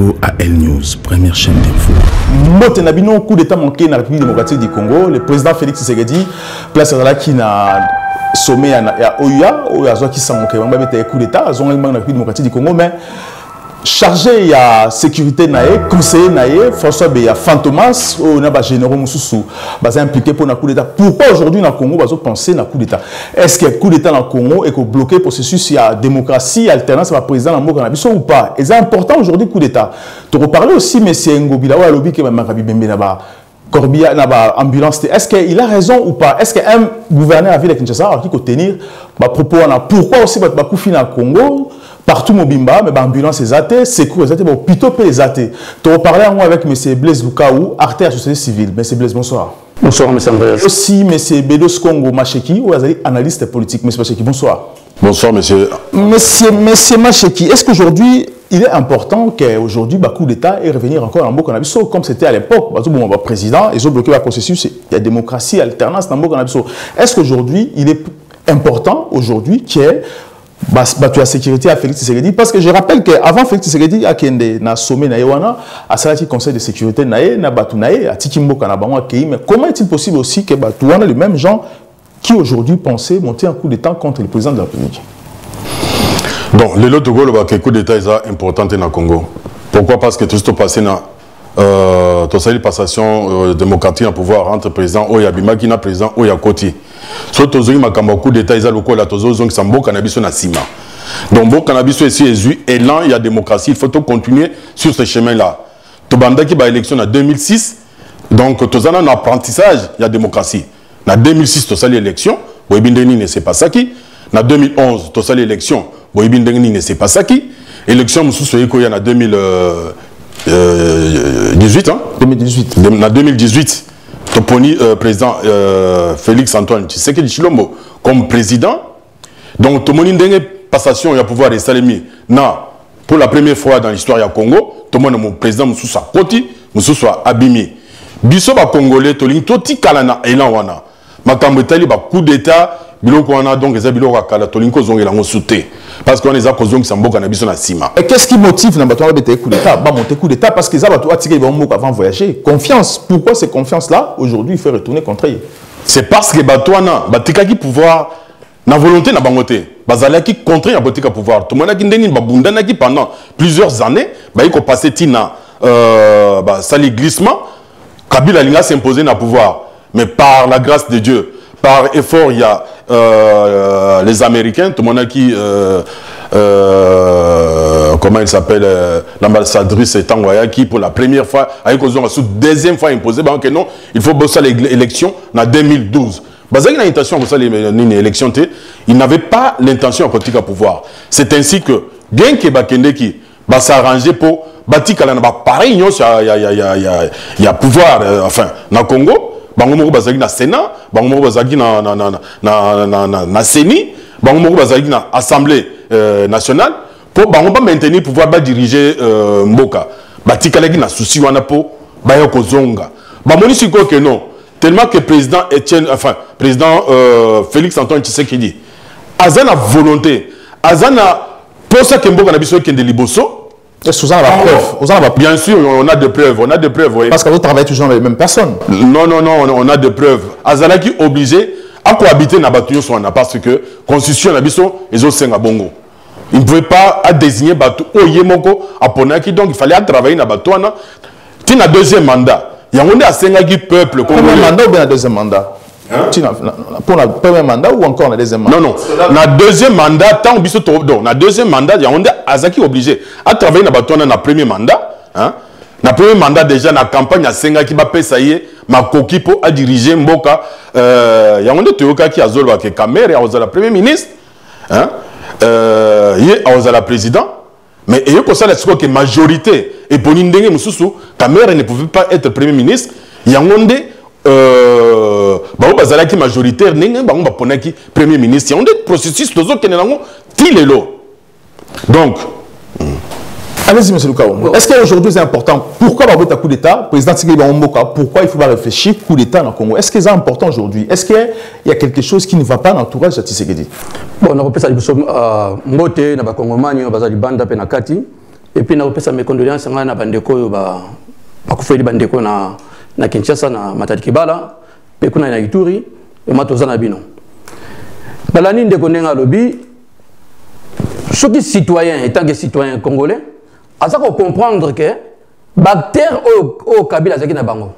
Congo à L News, première chaîne d'info. Motenabino, coup d'état manqué dans la République démocratique du Congo. Le président Félix Tshisekedi, place à la qui n'a sommet à Oya, qui s'en manqué, on va mettre coup d'état, ils ont la République démocratique du Congo, mais chargé ya sécurité naé conseiller naé François Beya Fantomas on a généraux mususu basa impliqué pour un coup d'état. Pourquoi aujourd'hui dans le Congo bazo penser na coup d'état? Est-ce que coup d'état dans le Congo est que bloquer processus ya démocratie alternance à président dans Mboka ou pas? Et c'est important aujourd'hui coup d'état. Tu reparler aussi monsieur Ngobila ou alobi que Makabi Bembe na ba Corbia na ba ambulance. Est-ce qu'il a raison ou pas? Est-ce qu'un gouverneur à ville de Kinshasa qui peut tenir ba propos na pourquoi aussi ba koufi na Congo? Partout Mobimba, mais l'ambulance est athée, secours est athée, mais plutôt est athée. Tu as parlé avec M. Blaise Lukaou, artère de la société civile. M. Blaise, bonsoir. Bonsoir, M. Andreas. Aussi, M. Bedos Congo Macheki, ou analyste politique. M. Macheki, bonsoir. Bonsoir, monsieur. Monsieur Macheki, est-ce qu'aujourd'hui, il est important qu'aujourd'hui, le coup d'État est revenir encore en Mboka Nabiso, comme c'était à l'époque, le président, ils ont bloqué le processus, il y a démocratie, alternance dans Mboka Nabiso. Est-ce qu'aujourd'hui, il est important, aujourd'hui, qu'il y ait la sécurité à Félix Tshisekedi, parce que je rappelle qu'avant Félix Tshisekedi a kende na sommet na Ewana à salati conseil de sécurité naé na batu naé à Tikimboka na bango akei, mais comment est-il possible aussi que batu wana les mêmes gens qui aujourd'hui pensaient monter un coup d'état contre le président de la République? Donc le lot de Gaulle que coup d'état est important dans le Congo. Pourquoi? Parce que tout ce qui passé na la passation démocratique à pouvoir entre président Oyabima qui na président Oyakoti. Surtout aux coup d'état ils ont le la tozo qui sambo cannabis na sima. Donc bon cannabis ici est élan il y a démocratie, il faut continuer sur ce chemin là. Tobanda qui ba élection en 2006 donc tozana un apprentissage il y a démocratie. En 2006 to sali élection, boybindeni ne c'est pas ça qui. En 2011 to sali élection, boybindeni ne c'est pas ça qui. Élection mususu eko ya en 2018 hein 2018 en 2018 Toponi président Félix Antoine Tshisekedi Tshilombo comme président. Donc tout le monde a passation et pouvoir rester pour la première fois dans l'histoire du Congo. Tout le monde mon président Moussoussa Koti, Moussoussa Abimi. Biso ba Congolais toling toti kalana elan wana. Makambo tali ba coup d'état biloko wana donc eza biloko kala toling ko zongela ngo souté parce qu'on les a kozong samboka na biso na sima. Et qu'est-ce qui motive na bato ba coup d'état? Ba monter coup d'état parce que za bato atiki ba moko avant voyager. Confiance. Pourquoi cette confiance là aujourd'hui il fait retourner contre eux? C'est parce que bato wana batika ki pouvoir na volonté na bangoté. Bazala ki contre ya botika pouvoir. Tout monde ki ndeni ba bundana ki pendant plusieurs années ba iko passer tina ba sali glissement Kabila linga s'imposer na pouvoir mais par la grâce de Dieu. Par effort, il y a les Américains, tout le monde qui, comment il s'appelle, l'ambassadrice Tangoya, qui pour la première fois, avec deuxième fois imposé, que non, il faut bosser l'élection en 2012. Bazaki a l'intention de bosser l'élection, il n'avait pas l'intention de politique à pouvoir. C'est ainsi que, bien que Bakende qui va s'arranger pour bâtir pareil, il y a pouvoir, enfin, dans le Congo. Bango bazaki na Sénat, bango bazaki na CENI, bango bazaki na Assemblée nationale pour bango maintenir le pouvoir diriger Mboka. Batikalaki na souci wana po bayo kozonga. Bamoni siko que non, tellement que président Félix Antoine Tshisekedi azana volonté, azana pour ça que Mboka na biso kende liboso. Est-ce que vous avez la preuve? Bien sûr, on a des preuves. On a des preuves, oui. Parce que vous travaillez toujours avec les mêmes personnes. Non, on a des preuves. Azalaki obligé à cohabiter dans Batuyo Swana parce que la constitution Nabiso est au Sengabongo. Il ne pouvait pas désigner Batu Oyemoko à Ponaki, donc il fallait travailler dans Batuana. Tu as un deuxième mandat. Il y a un Sengagi peuple. Premier mandat ou bien un deuxième mandat? Pour le premier mandat ou encore le deuxième mandat? Non. Dans le deuxième mandat, tant que dans le deuxième mandat, il y a un Azaki obligé à travailler dans le premier mandat. Dans le premier mandat, déjà, dans la campagne, il y a Senga qui va payer ma coquille pour diriger Mboka. Il y a un Théoka qui a zolé avec Kamer et a la premier ministre. Il y a la président. Mais il y a que la majorité. Et pour l'Indé, Kamer ne pouvait pas être premier ministre. Il y a un bazalaki majoritaire ninga bango baponaki premier ministre on des processus tozo kenenango tilelo donc allez-y monsieur Lukaou. Est-ce qu'aujourd'hui c'est important? Pourquoi un coup d'état président Tshisekedi Mboka? Pourquoi il faut pas réfléchir coup d'état dans le Congo? Est-ce que c'est important aujourd'hui? Est-ce qu'il y a quelque chose qui ne va pas dans l'entourage de Tshisekedi? Bon, on a repris ça mbote na bakongomani bazali banda pe na kati et puis na opesa mes condoléances na bandeko yo ba kufeli bandeko na Kinshasa na Matadi Kibala pe kuna na Ituri et matoza na bino balani ndeko ndenga lobi soki citoyen étant que citoyen congolais asa ko comprendre que bactère au Kabila zaki na bango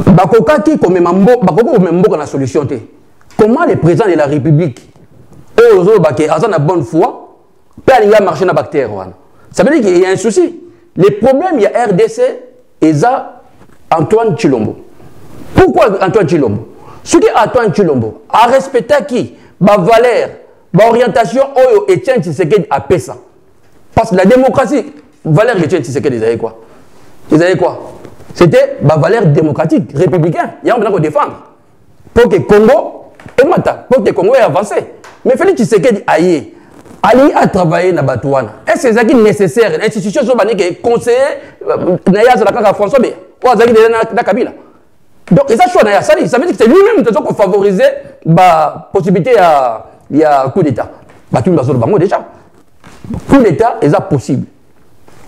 bakokaki komema mboka na solution te. Comment le président de la République asa na bonne foi peut aller marcher na bactère wana? Ça veut dire qu'il y a un souci. Le problème, il y a RDC et ça, Antoine Tshilombo. Pourquoi Antoine Tshilombo? Ce qui est Antoine Tshilombo a respecté qui? Ma valeur, ma orientation, Oyo Etienne Tshisekedi a fait ça. Parce que la démocratie, valeur Etienne Tshisekedi, ils avaient quoi? Ils avaient quoi? C'était ma valeur démocratique, républicaine. Il y a un besoin de défendre. Pour que Congo et Mata, pour que Congo ait avancé. Mais Félix Tshisekedi aille. Ali a travaillé dans Batouana. Est-ce que c'est nécessaire? L'institution sont bannies qui conseiller Naya Zalaka François B. Ou Azaki de Kabila. Donc, et ça, ça veut dire que c'est lui-même qui a favorisé la possibilité de coup d'État. Bah, tu me dis déjà. Coup d'État, est possible.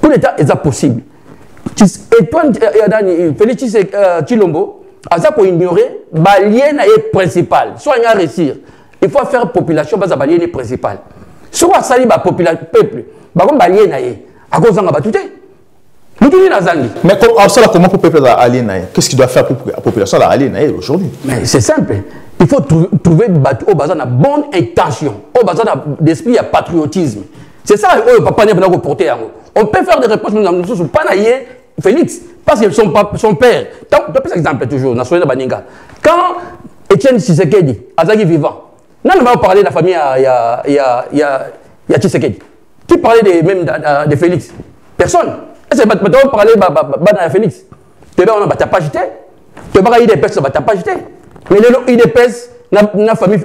Coup d'État, est possible. Et toi, Félix Tshilombo, à ça pour ignorer, l'alien est principal. Soit il y a réussir. Il faut faire population, parce que l'alien est principal. Si on a sali le peuple, à cause de la batute. Mais comment pour le peuple aliéné? Qu'est-ce qu'il doit faire pour la population aliénée aujourd'hui? Mais c'est simple. Il faut trouver au bazar de bonne intention, au bazar d'esprit de patriotisme. C'est ça que papa n'a pas reporté. On peut faire des réponses, mais nous ne sommes pas naïfs, Félix, parce que son père. Tu peux exemple toujours, national Baninga. Quand Etienne Tshisekedi, Azaki vivant, non, on va parler de la famille, il y a Tshisekedi. Qui parlait même de Félix? Personne. Est-ce que tu vas parler de Félix? Tu vas pas jeter. Tu vas pas y dépenser, tu vas pas jeter. Mais il dépense, la famille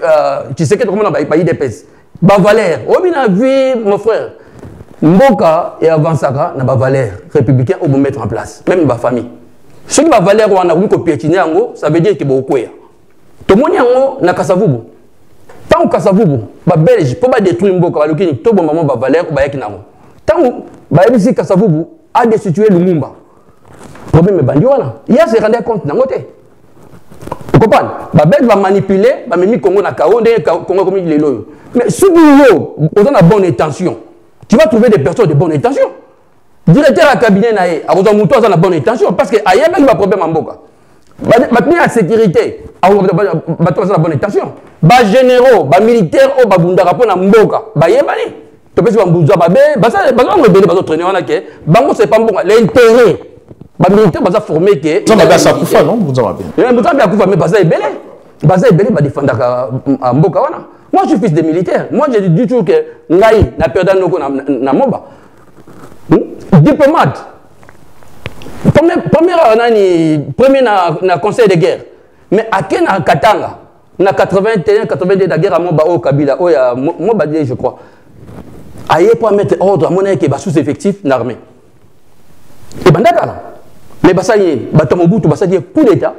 Tshisekedi, comment on va y dépenser? Valère, oh bien vu mon frère. Mboka et Avansaka n'a pas valeur républicain ou mettre en place, même ma famille. Ce qui va valeur on a vu copier ça veut dire que beaucoup est. Tout le monde n'a qu'à savoir. Tant que Kasavubu, les Belges, pour détruire Mboka, tout le monde va valeur ou Bayakinamo. Tant que Kasavubu a destitué Lumumba. Le problème est bandiwana. Il y a se rendre compte dans le côté. Vous comprenez? Les Belges vont manipuler, vont mettre Congo dans le Congo comme il est là. Mais si vous avez une bonne intention, tu vas trouver des personnes de bonne intention. Directeur du cabinet, il y a une bonne intention. Parce qu'il y a un problème en Mboka. Maintenant, la sécurité, il y a une bonne intention. Les généraux, les militaires, les militaires, les Mboka, les Yébani. Tu peux dire que les c'est pas bon. L'intérêt, les militaires sont formés que. Vous avez ça Koufa, non? Vous avez bien. Vous avez Koufa, mais Baza est belé. Baza est belé, va défendre Mboka. Moi, je suis fils de militaire. Moi, je dis toujours que Ngaï n'a perdu na Moba. Diplomate. Premier na conseil de guerre. Mais à quel Katanga, na 81, 82 de guerre à Moba au Kabila, au Moba je crois. Aïe pour mettre ordre à mon avis qui est sous-effectif l'armée. Et bandaka. Mais Bassaye, Batamobutu, Bassaye coup d'État.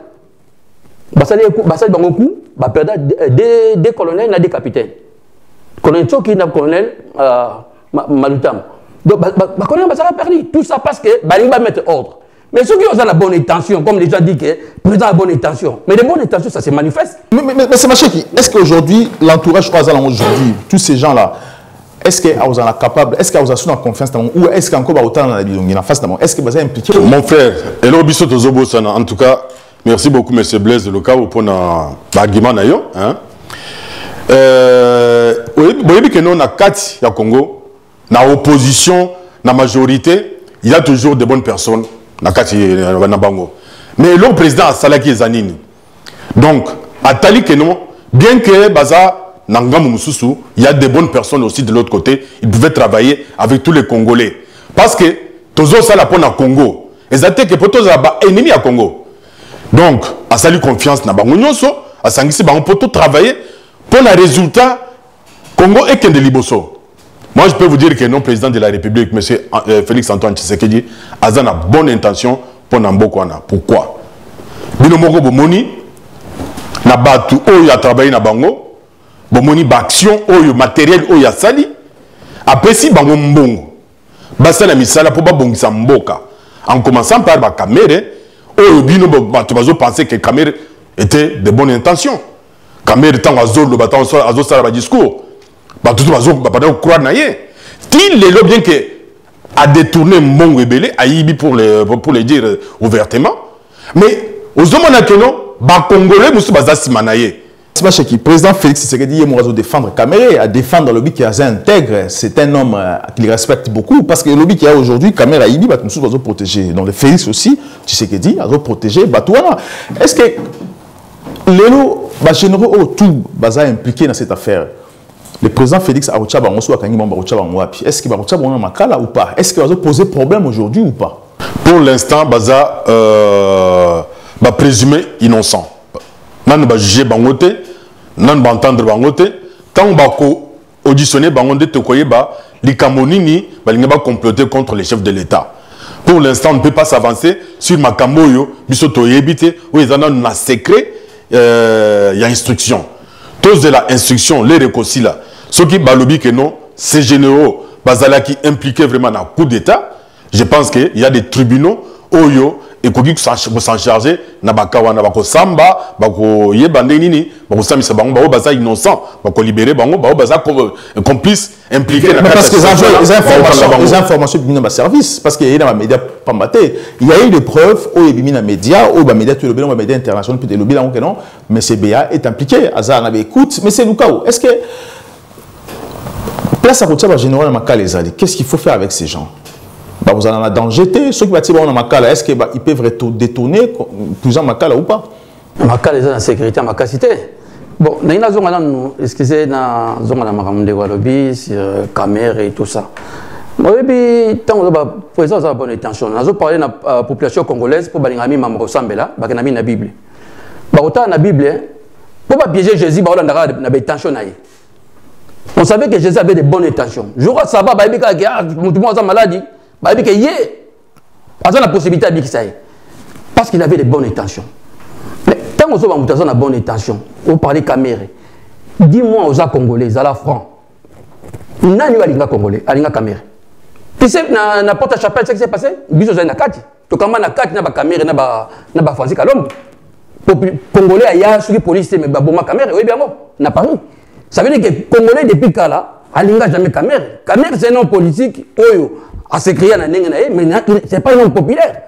Bassaye Bangoku, perdre des colonels et des capitaines. Colonel Tchoki, colonel Malutam. Donc, le colonel a perdu. Tout ça parce que Balinga va mettre ordre. Mais ceux qui ont la bonne intention, comme les gens disent que le président a la bonne intention. Mais les bonnes intentions, ça se manifeste. Mais c'est ma chérie. Est-ce qu'aujourd'hui, l'entourage croisal aujourd'hui, tous ces gens-là, est-ce qu'ils sont capables, est-ce qu'ils ont confiance dans ou est-ce qu'encore autant dans la face d'abord? Est-ce que vous avez impliqué? Mon frère, Elo Bisso Tozobo Sana, en tout cas, merci beaucoup, M. Blaise de Loka, pour l'argument. Vous voyez que nous, on a 4 au Congo, dans l'opposition, dans la majorité, il y a toujours de bonnes personnes. Mais le président a salaki Zanini. Donc, à Tali Keno, bien que Baza Nangamoussou, il y a des bonnes personnes aussi de l'autre côté, ils pouvaient travailler avec tous les Congolais. Parce que Tozo Salapon à Congo, et ça que pour tous les ennemis à Congo. Donc, à saluer confiance dans Bangonyoso, à Sangisi, on peut tout travailler pour le résultat Congo et Kende Liboso. Moi, je peux vous dire que non, président de la République, M. Félix Antoine Tshisekedi, a une bonne intention pour Nambokwana. Pourquoi? Binomoko Bomoni, na batu oyo a travaillé na bango, Bomoni ba action oyo matériel oyo a sali, après si bango mbongo. basa la misala pour babongisa mboka en commençant par ba caméra au bino tu vas penser que caméra était de bonnes intentions caméra tant azol le bâton azol ça ba discours ba tout bazou ba pas croire naie ti les lo bien que a détourné mbongo ebele ayibi pour les dire ouvertement mais aux hommes na keno ba congolais musu baza simanaye. C'est pas qui président Félix Tshisekedi il m'a défendre Kamere, à défendre le lobby qui est intègre, c'est un homme qu'il respecte beaucoup parce que le lobby qui a aujourd'hui Kamere Aïbi va nous protéger. Donc le Félix aussi Tshisekedi a protéger Batouana. Est-ce que les généraux tout baza impliqué dans cette affaire? Le président Félix a est-ce qu'il va makala ou pas? Est-ce qu'il va poser problème aujourd'hui ou pas? Pour l'instant baza va présumer innocent. Nan ba juger bangote, nan ba entendre bangote, tant ba ko auditionner bangote te koye ba likamonini ba linga ba comploter contre les chefs de l'État. Pour l'instant, on ne peut pas s'avancer sur Makamoyo, bisoto yebite où ils en ont un secret, il y a instruction. Tous de la instruction, les réconcilier là. Ceux qui balobi que non, ces généraux bazala qui impliquaient vraiment dans le coup d'État, je pense qu'il y a des tribunaux oyo et qu'on s'en charger na bakawa na bako samba bako yebande nini bako samisa bango ba baza innocent bako libérer bango ba baza complice impliqué dans parce que les informations bimina ba service parce qu'il y a dans les médias pas maté il y a eu des preuves au bimina média au ba média tout le bien média international peut-être le bilan que non mais CBA est impliqué Azar na écoute mais c'est Lukao est-ce que place à côté ba général Makala ezali qu'est-ce qu'il faut faire avec ces gens? Bah, vous en avez danger, ceux qui bâtiment dans Makala, est-ce qu'ils peuvent détourner plus en Makala ou pas? Makala est dans la sécurité, en Makacité. Bon, nous avons excusez, nous avons des lobbies sur caméra et tout ça. Moi, et puis, tant que le président a bonne intention, nous avons parlé de la population congolaise pour que nous ressemble là, pour que nous la Bible. Autant la Bible, pour ne pas piéger Jésus, nous avons des intentions. On savait que Jésus avait de bonnes intentions. Je crois que ça va, tout le monde a maladie. Bah, il y a la possibilité de ça parce qu'il avait de bonnes intentions. Mais tant que vous avez de bonnes intentions, vous parlez caméra. Dis-moi aux Congolais, à la France, il y a des Congolais, il y a des caméras. Tu sais, na porte-chapelle, ce qui s'est passé, il y a des caméras. Tu as des caméras, il y a Francis Kalombo. Congolais, il y a des policiers, mais il y a des caméras, oui, bien bon, na Paris. Ça veut dire que les Congolais, depuis là, il n'y a jamais caméra. Caméra, c'est un nom politique, à se créer dans mais ce n'est pas un nom populaire.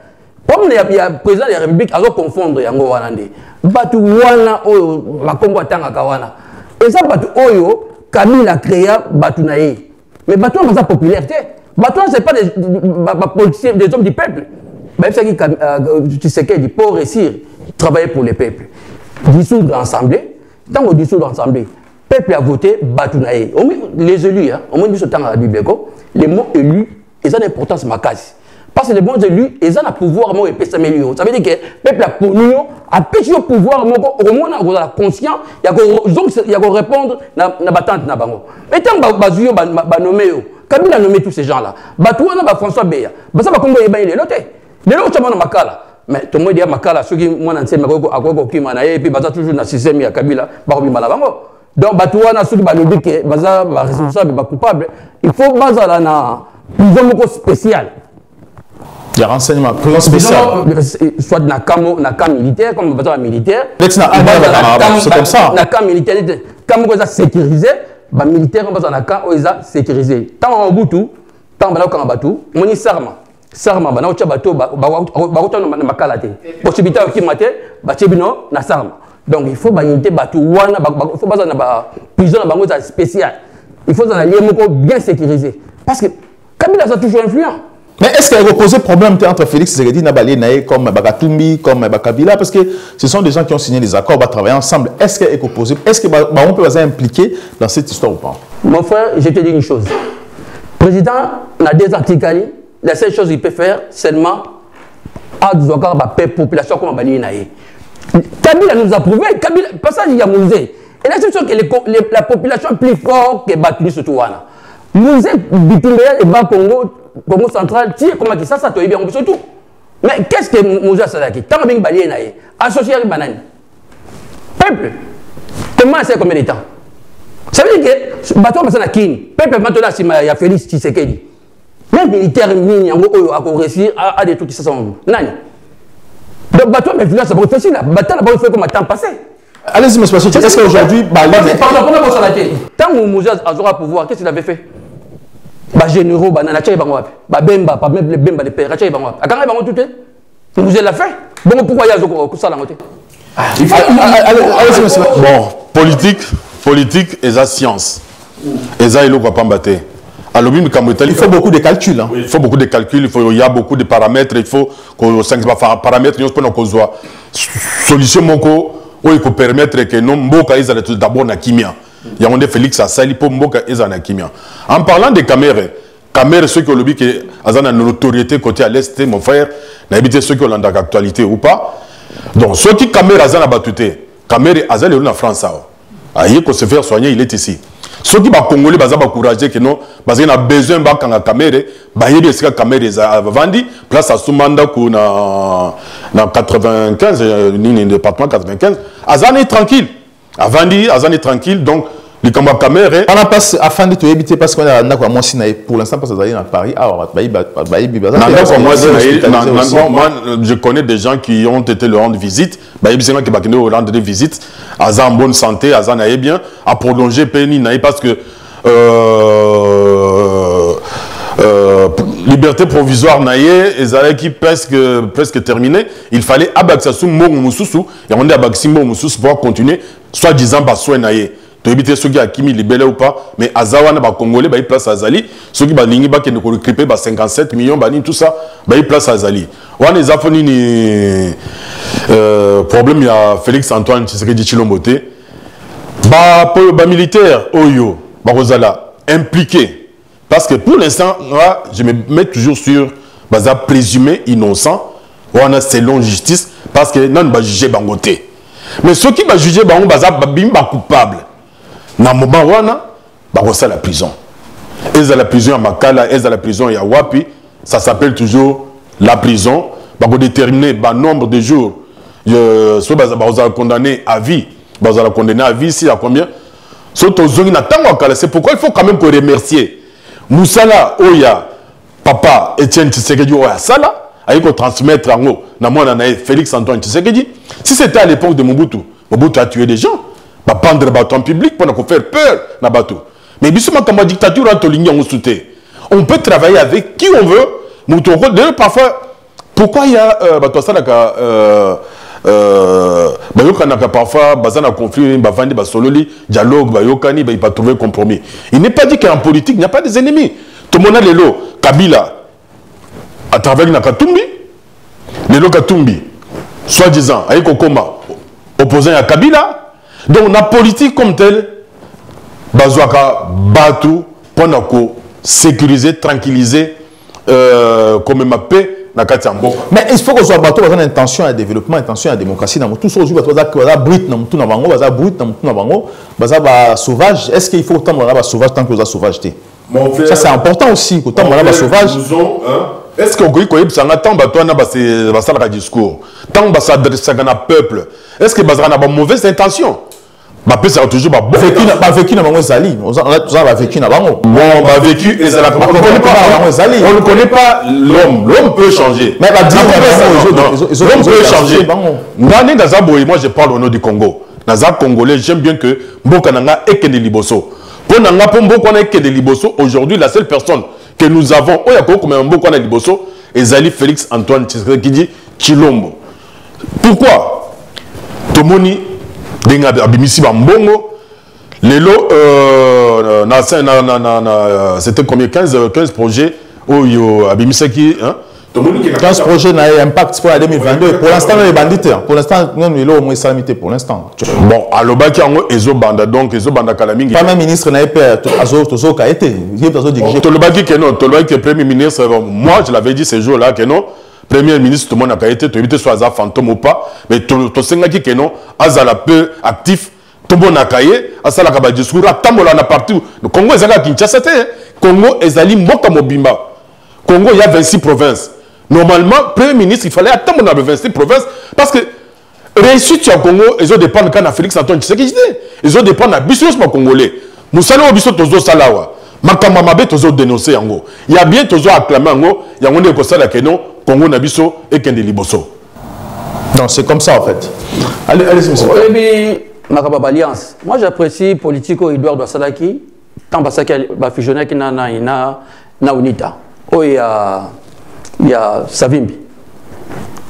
Comme il y a le président de la République, il faut confondre Yango Wanande. Batu wana oyo Makongo atanga kawana. Et ça batu oyo Kabila a créé batu nae. Mais batu c'est pas popularité. Batu c'est pas des politiciens, des hommes du peuple. Même ça tu sais qu'il pour réussir travailler pour le peuple. Dissoudre l'Assemblée, tant qu'on dissout l'Assemblée, le peuple a voté batu nae. Les élus, au moins ils sont dans la Bible, les mots élus. Ils ont une importance makasi. Parce que les bons élus, ils ont un pouvoir et ils s'améliorent. Ça veut dire que le peuple a pour nous, a péché au pouvoir, au moins on a conscient, il y a qu'on répondre à la battante. Mais tant que vous nommé, Kabila a nommé tous ces gens-là. Batouana, François Béa. Ça va comme il est loté. Les autres, c'est Makala. Mais tout le monde dit Makala, ceux qui m'ont dit que et puis Baza toujours dans le système, Kabila, donc Batouana, ceux qui ont dit que Baza est responsable, coupable, il faut Baza là. Ils ont un spécial. Il y a renseignement, prison spécial. Soit dans le camp militaire, comme besoin militaire. C'est comme ça. Dans le camp militaire, quand on a sécurisé, les militaires ont besoin d'un camp où ils ont sécurisé. Tant en Boutou, tant en Batou, on y Sarma. Sarma, on a bateau, on a Makalate. Possibilité de mater, Batibino, na Sarma. Donc il faut unité Batou, il faut besoin d'une prison spéciale. Il faut un lieu bien sécurisé. Parce que Kabila a toujours influent. Mais est-ce qu'il y a posé problème entre Félix Tshisekedi et Nabalé Naé comme Bagatumbi, comme Kabila? Parce que ce sont des gens qui ont signé des accords, va travailler ensemble. Est-ce qu'il y a posé? Est-ce qu'on peut être impliqué dans cette histoire ou pas? Mon frère, je te dis une chose. Le président n'a des articles. La seule chose qu'il peut faire, seulement à la population comme Nabalé Naé. Kabila nous a prouvé. Kabila, passage il y a Mouzé. Et la seule chose que la population est plus forte que Batuli surtout. Nous sommes et bas Congo central, comment ça ça bien surtout. Mais qu'est-ce que Moussa Sadaki? Tant que Bali est associé avec Banane. Peuple, comment c'est combien de temps? Ça veut dire que bateau personne à qui? Peuple maintenant il y a Félix Tshisekedi. Même militaire, il a réussi à des trucs qui se sont. Nani. Donc, toi, mais village, ça va réfléchir. La bataille, là-bas, il fait comme un temps passé. Allez-y, monsieur Passo, est-ce qu'aujourd'hui. Pardon, comment vous savez? Tant que Mouzé aura pouvoir, qu'est-ce qu'il avait fait? Bah, généraux, bah, nana, tchaï, bangwap. Bah, bemba, pas même les bemba, les pères, tchaï, bangwap. A quand même, tout est. Mouzé l'a fait. Bon, pourquoi il y a ça là, côté? Allez-y, monsieur. Bon, politique, et la science. Et ça, il faut pas battre. Il faut beaucoup de calculs. Hein. Il faut beaucoup de calculs, il y a beaucoup de paramètres, il faut que 5 paramètres, il faut qu'on soit solution moko où il faut permettre que non mboka ils allaient d'abord na kimia. Il y a un Félix à sali pour mboka ils na kimia. En parlant des caméras ceux qui ont le but que azana notoriété côté à l'est mon frère, n'a évité ceux qui ont l'actualité ou pas. Donc ceux qui caméras azana battuté, caméra azali en France ça. Aïe qu'on se faire soigner, il est ici. Ceux qui sont congolais, ils ont encouragé que non, parce qu'ils ont besoin de la caméra, ils ont des caméras vendues, place à Soumanda, dans 95, le département 95, ils sont tranquilles. Ils sont tranquilles, donc les caméras. On a passé afin de éviter parce qu'on a pour l'instant, parce que à Paris, moi, je connais des gens qui ont été le rendre visite, ils ont rendre visite, ils sont en bonne santé, ils sont bien, à prolonger Penny, parce que liberté provisoire et qui presque terminé, il fallait abaxassou moussousou et on dit abaxi moussousou pour continuer, soit disant par soin naïe. Tu éviter ceux qui ont kimi libéré ou pas, mais Azawana ba Congolais ba place à Zali, ceux qui ba lingi ba qui ne recruter ba 57 millions ba tout ça, ba place à Zali. On les a fait ni problème il y a Félix Antoine Tshisekedi Tshilombo te. Ba militaire oyo ba Rosala impliqué parce que pour l'instant moi je me mets toujours sur baza présumé innocent, on a selon justice parce que non ba juger bangoté. Mais ceux qui ba juger bango baza bimba coupable. Dans le moment où on a la prison. Ils ont la prison à Makala, ils ont la prison à Wapi. Ça s'appelle toujours la prison. On déterminer le nombre de jours. Soit on a condamné à vie. On a condamné à vie ici à combien? C'est pourquoi il faut quand même remercier Moussala, Oya, Papa, Etienne Tshisekedi, Oya, Sala, avec transmettre en haut. Félix Antoine Tshisekedi. Si c'était à l'époque de Mobutu, Mobutu a tué des gens. Va prendre le bâton public pour faire peur na bateau. Mais comme dictature on peut travailler avec qui on veut. Parfois, pourquoi il y a parfois bazana conflit, bavandi basololi, dialogue, bayokani, il va trouver compromis. Il n'est pas dit qu'en politique il n'y a pas des ennemis. Tout le monde a les lots. Kabila à travers Nakatumbi, les lots Katumbi, soi-disant avec Okoma, opposant à Kabila. Donc, la politique comme telle, Bazouaka Batou, pour sécuriser, tranquilliser, comme ma paix, mais il faut que soit bateau une intention à développement, intention à démocratie. Dans tout ce que sauvage. Est-ce qu'il faut autant de sauvage tant que vous sauvage? Ça c'est important aussi. Autant de sauvage. Est-ce que vous avez un discours? Tant que vous s'adresse à un peuple, est-ce que vous avez une mauvaise intention? Ma paix sera toujours bon. Vécu na bango zali. On a vécu na bango. Bon, bah vécu et ça on ne connaît pas l'homme. L'homme peut changer. Mais l'homme peut changer. Moi je parle au nom du Congo. Naza Congolais, j'aime bien que Mboka nanga ekende liboso. Pour nanga pour Mboka na ekende liboso, aujourd'hui la seule personne que nous avons oyako comme Mboka na liboso est Zali Félix Antoine Tshisekedi Tshilombo. Pourquoi? Tomoni Abimisi Bambongo, c'était combien? 15 projets Abimisi qui 15 projets n'ont impact pour la 2022. Pour l'instant, les bandits. Pour l'instant, nous avons au moins salamité pour l'instant. Bon, à l'Obaki, Ezo Banda, donc Ezo Banda Kalamingi. Pas même ministre n'a pas Azo Kaete. Tolobaki que non, Tolobaki Premier ministre, moi je l'avais dit ces jours-là que non. Premier ministre, tout le monde a été, tu évites soit fantôme ou pas, mais tu sais que non, Azala peu actif, tout le monde a caillé, Azala Kaba discours, Tambola na partout. Le Congo est à Kinshasa, Congo est à Mboka Mobimba. Congo, il y a 26 provinces. Normalement, Premier ministre, il fallait attendre dans 26 provinces parce que réussite au Congo, ils ont dépendre de Félix Antoine Tshisekedi, ils ont dépendre de Bissos Congolais. Moussala ou Bissos Tozo Salawa. Makamba mabe tozo dénoncer yango. Il y a bien tozo acclamer yango, yango ne ko sala que non Congo na biso et kende liboso. Non, c'est comme ça en fait. Allez, monsieur. Et puis, Makaba Alliance. Moi, j'apprécie politico Edouard Dwasalaki, tant Basaki va fusionner qui na UNITA. Oh, il y a Savimbi.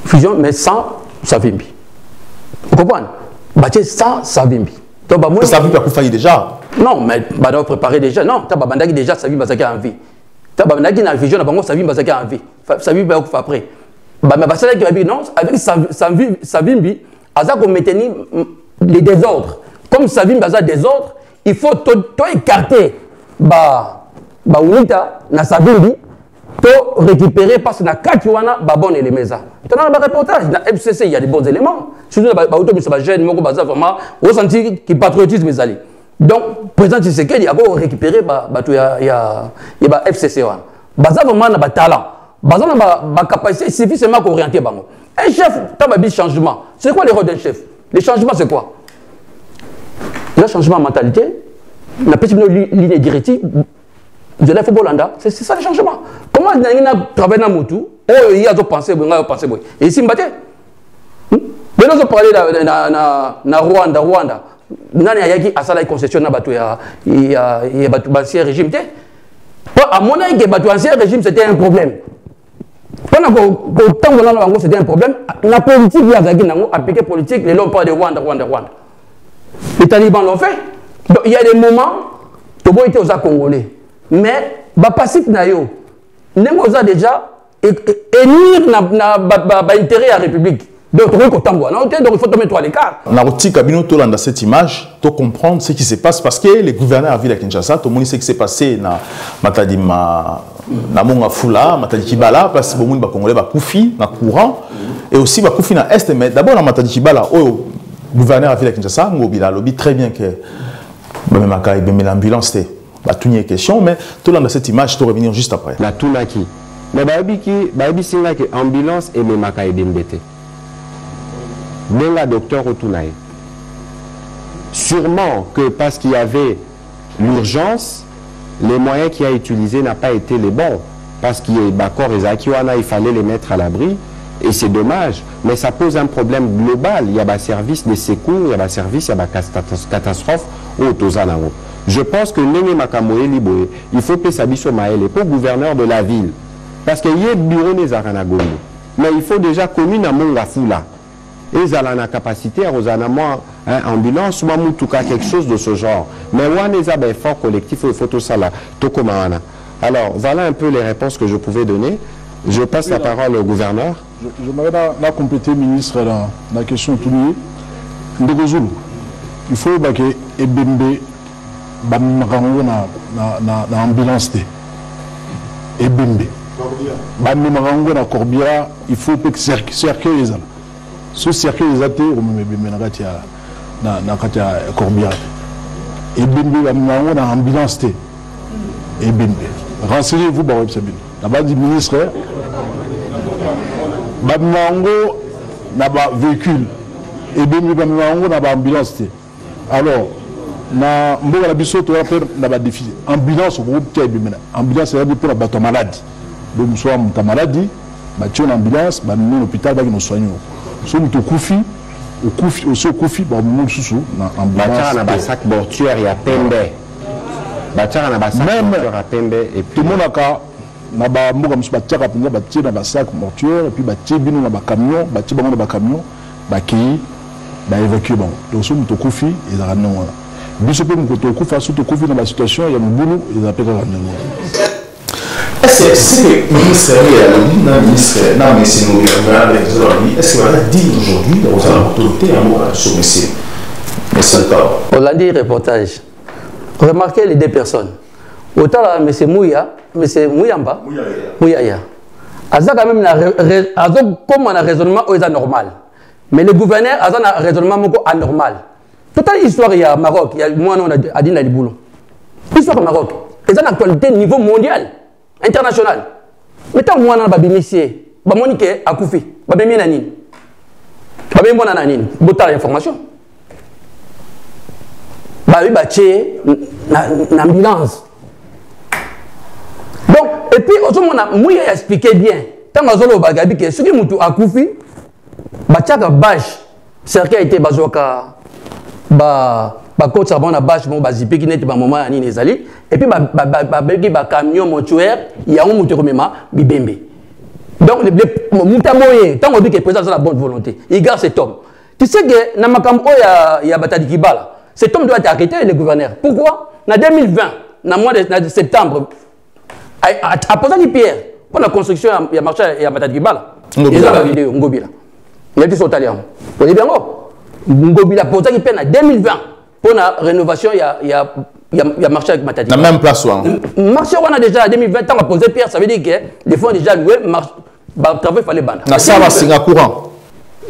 Fusion, mais sans Savimbi. Vous comprenez? Bâtir sans Savimbi. Savimbi a failli déjà. Non, mais on doit préparer déjà. Non, tu as déjà Savimbi Basaki en vie. Tu as une vision, tu as Savimbi Basaki en vie. Savimbi va après. Mais Basaki va dire non, avec Savimbi, Aza qu'on maintenir les désordres. Comme Savimbi Baza désordre, il faut écarter UNITA na Savimbi pour récupérer parce que na Katiwana babon et les mesa. Tu as un reportage na FCC, il y a des bons éléments. Surtout na jeune moko baza vraiment au senti qui patriotisme les alliés. Donc président Tshisekedi il a récupérer il y a FCC wana. Baza vraiment na talent. Baza na capacité suffisamment orienté bango. Un chef tababi changement. C'est quoi le rôle d'un chef? Le changement c'est quoi? Le changement de mentalité, la petite ligne directive de l'Infobolanda, c'est ça le changement. Comment on a travaillé dans Moutou? Oh, il y a des pensées, il y a des pensées. Et ici, mais nous avons parlé de Rwanda. Nous avons une concession il y a un ancien régime. À mon avis, l'ancien régime, c'était un problème. Pendant que temps c'était un problème, la politique, il y a appliqué politique, les gens parlent de Rwanda. Les talibans l'ont fait. Donc, il y a des moments, tout le monde était aux Congolais. Mais, le passif, nous avons déjà énir l'intérêt à la République. Donc, il faut mettre à l'écart. On a retiré Kabino dans cette image, pour comprendre ce qui se passe, parce que les gouverneurs à Ville à Kinshasa, tout le monde sait ce qui s'est passé dans Monga Fula, Matadi Kibala, parce que les Congolais ont Koufi dans le courant, et aussi Koufi dans l'Est, mais d'abord dans Matadi Kibala, le gouverneur à Ville à Kinshasa, il a lobby très bien que l'ambulance était une question, mais tout dans cette image, tu revenir juste après. La Tunaki. Mais Babi Singa que ambulance et Memaka et Bembete. Nenga docteur Otunaï. Sûrement que parce qu'il y avait l'urgence, les moyens qu'il a utilisés n'ont pas été les bons. Parce qu'il y a il fallait les mettre à l'abri. Et c'est dommage, mais ça pose un problème global. Il y a des services de secours, il y a des services, il y a des catastrophes au Tozanango. Je pense que Nene Makamoye Liboye, il faut que ça soit Maël, pour gouverneur de la ville. Parce qu'il y a bureau des Aranagono. Mais il faut déjà commune à Mongafula. Et ils ont la capacité à une ambulance ou à quelque chose de ce genre. Mais on a un effort collectif, il faut tout ça là. Alors, voilà un peu les réponses que je pouvais donner. Je passe la parole au gouverneur. J'aimerais compléter, ministre, la question tout liée. Il faut que Ebembe bamimarango na ambulance te. Ebembe. Bamimarango na Corbia, il faut que cercueil les âmes. Ce cercueil les athées, on me met na Corbia. Ebembe bamimarango na ambulance te. Ebembe. Renseignez-vous, Barob Sabine. Là-bas, du ministre, Bamimarango n'a pas véhicule. Ebembe bamimarango n'a pas ambulance te. Alors, na mboka la biso to faire na ba défi ambulance au groupe qui est ambulance c'est pour la bateau malade donc soit ta maladie ba tu une ambulance ba nous l'hôpital ba nous soignons so muto kufi au kufi au so kufi ba nous susu na ambulance na ba sac mortuaire ya pembe ba tchara na ba sac mortuaire ya pembe et tout le monde aka na ba mboka musu ba tchara pinga ba tchira na ba sac mortuaire et puis ba tchibino na ba camion ba tchibango na ba camion ba ki ba évacuer bon donc so muto kufi et za non voilà. Est-ce que ministre est-ce qu'il va dire aujourd'hui aux autorités sur on l'a dit reportage. Remarquez les deux personnes. Autant M. Mouyamba, Mouyaya. Aza quand même comme un raisonnement normal. Mais le gouverneur a un raisonnement anormal. Toute l'histoire, il y a Maroc, il y a moi, on a dit dans les boulots. L'histoire au Maroc, c'est une actualité au niveau mondial, international. Mais tant que moi, on a bénéficié, Monique a Koufi, Babemi Nanine, Babemi Nanine, Bota l'information. Babi Baché, l'ambulance. Et puis, moi, il a expliqué bien. Tant que Zolo Bagabi, que ce qui m'a accoufi, Bachaka Bash, cercle a été bazoka, coach ça bon bâche bon bazipé qui n'était pas moment à Nini Zali et puis ba camion mortuaire il y a un moteur comme bibembe donc le mutamoye tant on dit que le président a la bonne volonté il garde cet homme tu sais que na makambo il y a Batadi Kibala cet homme doit être arrêté le gouverneur pourquoi en 2020 na mois de septembre à posé pierre pour la construction il y a marché il y a Batadi Kibala ils ont la vidéo Ngobila il y a dit sauter là vous voyez bien Ngobila posé qui peine en 2020 pour la rénovation, il y a marché avec Matadi. La même place, marché, on a déjà 2020 ans à poser pierre, ça veut dire que les fonds déjà loués, le travail fallait bannir. Ça va, c'est un courant.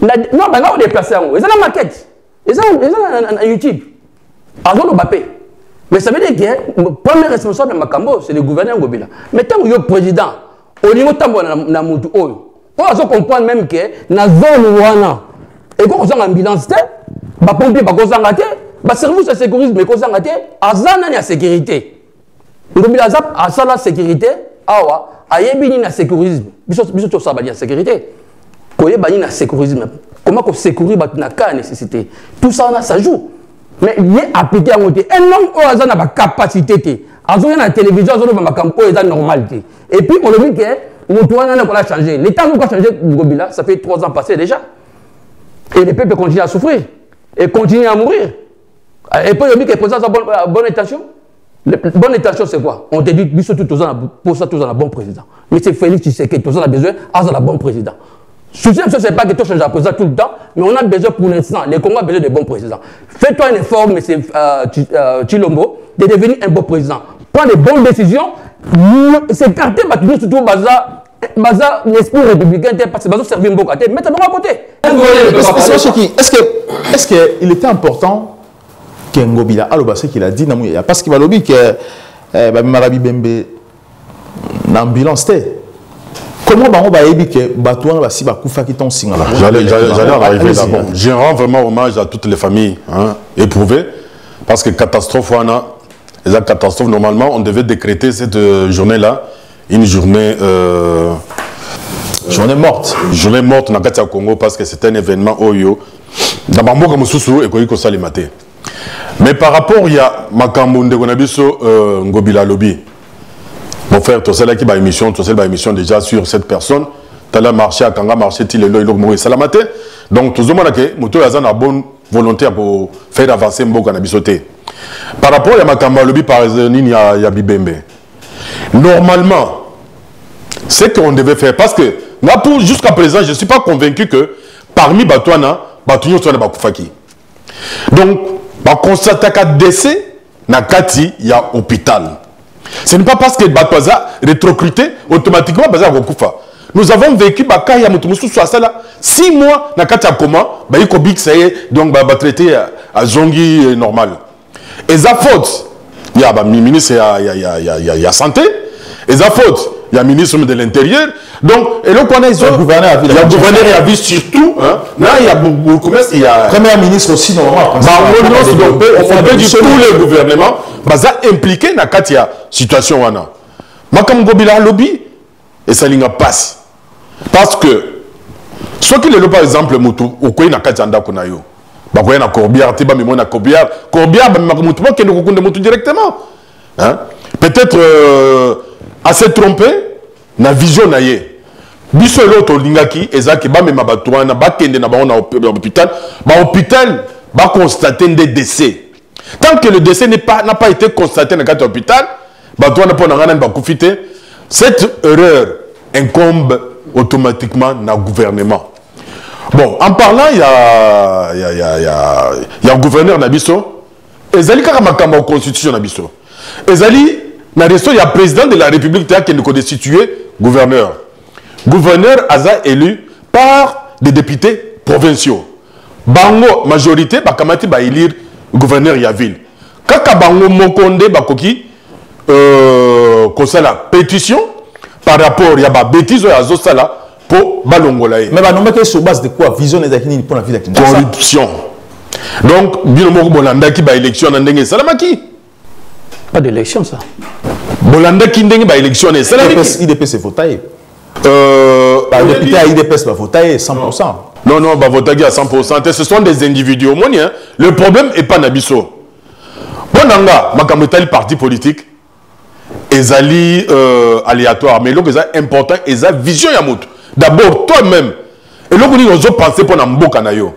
Non, on a déplacé. Ils ont la maquette. Ils ont YouTube. Avant le Mbappé. Mais ça veut dire que le premier responsable de Makambo, c'est le gouverneur Ngobila. Mais tant que le président, au niveau de la Moutou, on va comprendre même que dans la zone où on a, et quand on a une ambulance, les pompiers ne sont pas le service de sécurité, mais quand on a la sécurité. Ngobila a la sécurité, il y a la sécurisme. Il y a la sécurité. Il y a la sécurisme. Comment on sécurise la nécessité. Tout ça, ça joue. Mais il est appliqué à côté. Un homme qui a la capacité, à la télévision, il a normal. Et puis, on a vu que nous a changé. L'État a changé Ngobila, ça fait 3 ans passés déjà. Et les peuples continuent à souffrir. Et continuent à mourir. Et puis, on a vu que le président a bonne intention. Bonne intention, c'est quoi? On te dit, pour ça, tous un bon président. Mais c'est Félix Tshisekedi, tous on a besoin d'un bon président. Ce n'est pas que tu changes de président tout le temps, mais on a besoin pour l'instant, les Congolais ont besoin de bons présidents. Fais-toi un effort, M. Chilombo, de devenir un bon président. Prends des bonnes décisions, s'écarter, surtout l'esprit républicain, parce que ça servir un bon côté, mettez-le à côté. Est-ce qu'il était important que Ngobila a qu'il a dit, parce qu'il va lobby que Marabi Bembe, l'ambulance, comment on va éviter que Batouan va si Bakoufa qui tombe signe. J'allais en arriver d'abord. Je rends vraiment hommage à toutes les familles éprouvées, parce que catastrophe, catastrophe, normalement, on devait décréter cette journée-là, une journée... journée morte. Journée morte dans le Congo, parce que c'était un événement Oyo. Dans Bambo comme Soussou et Koyiko Salimate. Mais par rapport, il y a Makambo Ndegonabiso Ngobila Lobby. Mon frère, tu sais là qui va émission, déjà sur cette personne. Tu as marché à Kanga, marché Tilelo, il a Salamate. Donc, tout le monde a une bonne volonté pour faire avancer Mbo Kanabisoté. Par rapport à Makamba Lobby, par exemple, il y a Bibembe. Normalement, c'est qu'on devait faire. Parce que, jusqu'à présent, je ne suis pas convaincu que parmi Batouana, Batounia soit Bakoufaki. Donc, on constate qu'à décès, Nakati, il y a hôpital. Ce n'est pas parce que Batouaza rétrocruté automatiquement Baza Gokufa. Nous avons vécu Bakaya Moutoumoussou soit ça là 6 mois Nakati à comment il y ça y est donc va traiter à Zongi normal. Et ça faute il y a ministre il y a santé et ça faute il y a ministre de l'intérieur donc et là qu'on a le gouverneur a vu surtout là il y a beaucoup il y a premier ministre aussi normalement on peut dire tous les gouvernements baza impliqué na katia situation wana makam Ngobila lobby et ça linga passe parce que ce qui le par exemple mutu okoyi na katia ndako na yo bakoya na Corbière te ba memo na Corbière ba mutu ba kende kokunde mutu directement peut-être à se tromper na vision na ye biso l'autre lingaki ezaki ba mema batwana ba kende na ba na hôpital ba constater des décès. Tant que le décès n'a pas été constaté dans l'hôpital, cette erreur incombe automatiquement dans le gouvernement. Bon, en parlant, il y a un gouverneur Nabiso, Ezali Karamakamba au constitution Nabiso. Ezali, il y a un président de la République qui est destitué gouverneur. Gouverneur Aza élu par des députés provinciaux. Bango, majorité, Bakamati va élire gouverneur Yaville. Kaka bango mokonde bakoki kosala pétition par rapport ya ba bêtise ya zosala pour balongola. Mais ba nomé que sur base de quoi vision des akini pour la ville de Kinshasa. Corruption. Donc bino moko bolanda ki ba élection na ndenge salamaki. Pas d'élection ça. Bolanda Kindeng ba élection c'est la IDPS c'est voté. Député à IDPS va voter 100%. Non, va voter à 100%. Ce sont des individus. Le problème n'est pas Nabiso. Bonanga, ma parti politique, ezali aléatoire, mais l'autre est important, et vision yamout. D'abord, toi-même, et l'autre dit nous penser pour Namboka nayo.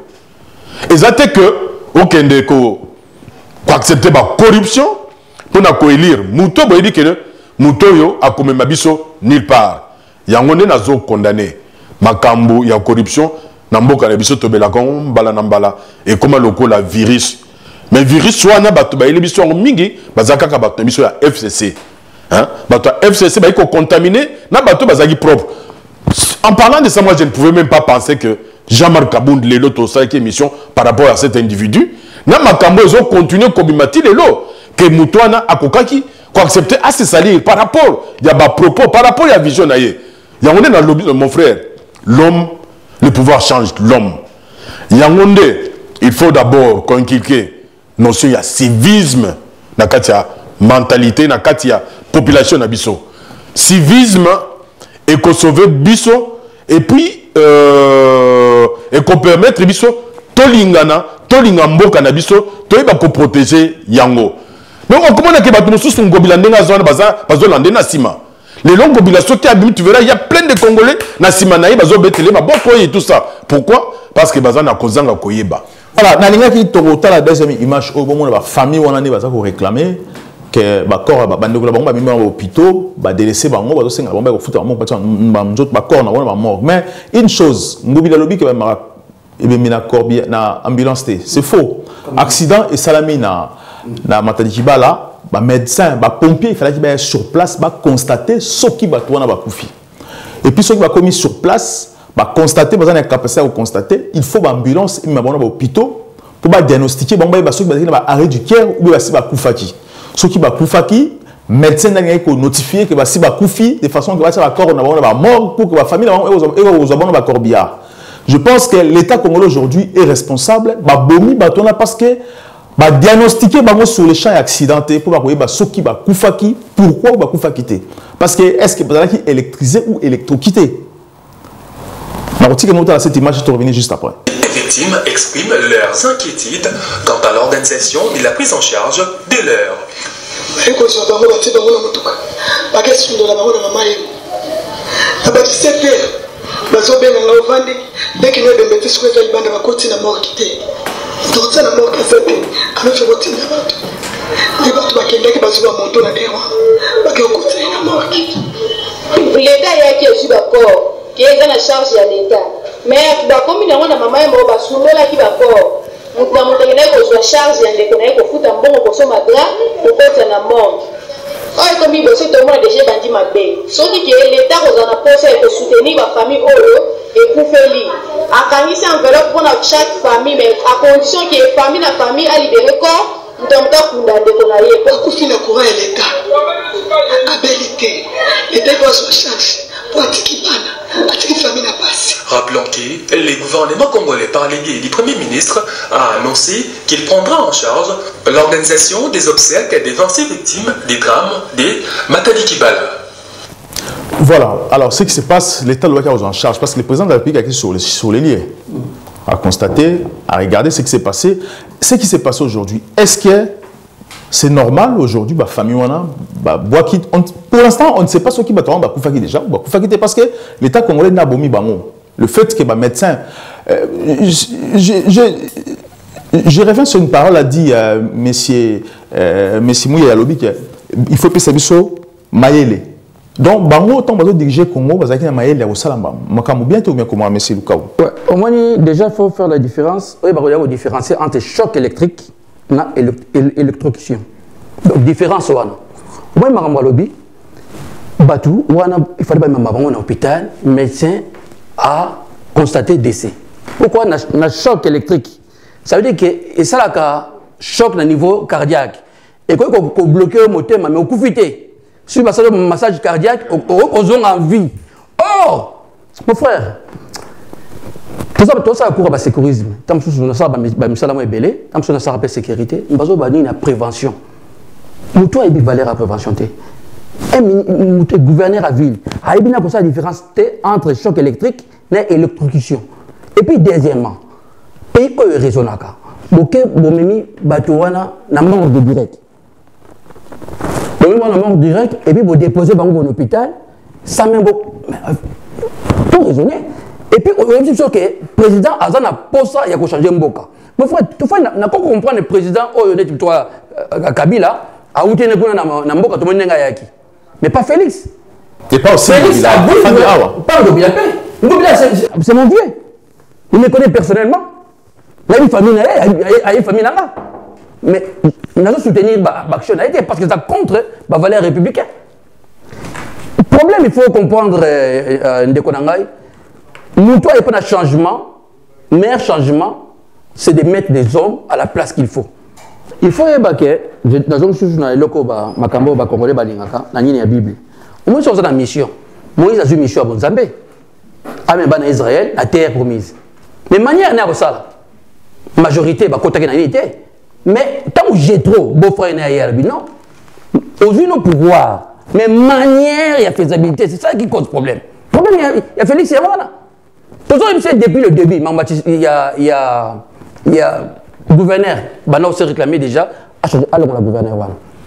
Exacte que, aucun ko accepter la corruption pour na élire. Mouto dit que Mouto yo a comme Mabiso nulle part. Yangonde nazo condamné. Makambo ya corruption Namboka na biso tobela kon bala nambala et comment loko la virus. Mais virus wana bato ba elebiso mingi bazaka ka bato biso ya FCC. Hein? Bato FCC ba ko contaminé na bato bazaki propre. En parlant de ça, moi je ne pouvais même pas penser que Jean-Marc Kabound lelo to sa émission par rapport à cet individu. Na makambo ils ont continué kobimati lelo que mutwana akokaki ko accepter à se salir par rapport il y a ba propos par rapport à la vision na ye. Il y a on est dans lobby mon frère. L'homme, le pouvoir change l'homme. Yangonde, il faut d'abord inculquer notion de civisme, na katia mentalité, na katia population na biso. Civisme et qu'on sauve biso et puis et qu'on permettre biso tolingana, tolingamboka na biso, toyeba ko protéger yango. Mais on comment que bato mususu ngobilande na zone bazolande na sima. Les longues populations qui habitent, tu verras, il y a plein de Congolais, Nasimanaï, Bazo Betele, et tout ça. Pourquoi? Parce que Bazan a Kozanga Koyeba. Voilà, Nalinga qui est la deuxième image, au moment où la famille ou l'année va réclamer que corps bandeko la bomba mimi au hôpital ba délaisser bango ba senga bomba ko futa bango ba nzot ba corps na wana ba mort. Mais une chose, ngobila lobi que ba mina corbi na ambulance c'est faux. Accident et salami na maternité bala. Les médecins, les pompiers, il fallait qu'ils soient sur place, constater ce qui va tourner à Koufi. Et puis ceux qui sont commis sur place, constater, ils ont la capacité de constater, il faut une ambulance, une hôpital pour diagnostiquer, ceux qui ont arrêt du cœur ou ceux qui ont Koufaki. Ceux qui ont Koufaki, les médecins ont notifié que si Koufi, de façon que le corps est mort pour que la famille ait un corbillard. Je pense que l'État congolais aujourd'hui est responsable, parce que ba diagnostiquer sur les champs accidentés pour voir ceux qui va koufaki pourquoi va koufaki parce que est-ce que bazala qui électrisé ou électrocuté. Na rotique nous dans cette image je te revenir juste après. Les victimes expriment leurs inquiétudes quant à l'organisation et la prise en charge de leur donc ça n'a pas fait à notre routine les bateaux qui n'ont pas besoin de monter la terre qui ont coûté la mort l'État y a qui est d'accord qui est dans la charge de l'État mais comme il y a un maman et mon basson là qui va encore nous avons monté la charge et les connaître pour foutre un bon consommateur pour faire la mort. Comme il veut se tomber déjà bandit ma belle. Sauf que l'État vous en a pensé pour soutenir la famille et pour faire lire. À quand il s'est enveloppe pour chaque famille, mais à condition que la famille a libéré corps, donc t'as condamné qu'on a eu. Pour qu'on finisse courant l'État, habilité, l'État va se charger pour attirer famille n'a passé. Rappelons que le gouvernement congolais par les biais du Premier ministre a annoncé qu'il prendra en charge l'organisation des obsèques devant ces victimes des drames de Matadi Kibala. Voilà, alors ce qui se passe, l'État doit être en charge parce que le président de la République a été sur les lieux, à constater, à regarder ce qui s'est passé. Ce qui s'est passé aujourd'hui, est-ce que c'est normal aujourd'hui, la famille, pour l'instant, on ne sait pas ce qui va tomber déjà, parce que l'État congolais n'a pas mis le fait que les médecins. Je reviens sur une parole, a dit M. Mouya Yalobi qu'il faut que ça soit Mayele. Donc, bango tant que diriger Congo, parce qu'il y a Mayele au Salamba. Makamu bien ou bien comment M. Lukaou. Au moins, déjà, il faut faire la différence. Il faut différencier entre choc électrique et électrocution. Donc, différence, au moins, Makambo Lobi, Batou, il fallait que à l'hôpital, médecin a constaté décès. Pourquoi un choc électrique? Ça veut dire que ça là choc au niveau cardiaque. Et quand on bloque le moteur, mais on coupe. Si on fait un massage cardiaque, on a envie. Or, mon frère, tout ça court à sécurisme. Tant que nous avons la sécurité, nous avons la prévention. Nous avons une valeur à prévention. un gouverneur à ville, il y a une différence entre choc électrique et électrocution. Et puis, deuxièmement, pays qui est raisonnable, il y a un mort direct. Il y a un mort direct, et puis vous déposez dans l'hôpital, sans même tout raisonner. Et puis, on dit que le président a posé, il a changé de boca. Mais il faut comprendre le président, Kabila, a outé le boca, tout le monde est mais pas Félix. Et pas aussi Félix, pas de Bilapé. C'est mon vieux. Il me connaît personnellement. Il y a une famille, il y a une famille là. Mais nous allons soutenir l'action parce que ça contre la valeur républicaine. Le problème, il faut comprendre, Ndekonangay, nous, toi, il n'y a pas de changement. Le meilleur changement, c'est de mettre des hommes à la place qu'il faut. Il faut que dans une locaux, Makambo, Congolais, Balingaka, dans la Bible. Au moins, on a une mission. Moïse a une mission à Bonzambé. À Israël, la terre promise. Mais manière n'est pas ça. Majorité, côté de l'unité. Mais tant que j'ai trop, beau-frère n'est ailleurs, non. Aujourd'hui, nos pouvoirs, mais manière et faisabilité, c'est ça qui cause problème. Le problème, il y a Félix Yamana. Depuis le début, il y a le gouverneur, on s'est réclamé déjà, à la gouverneur.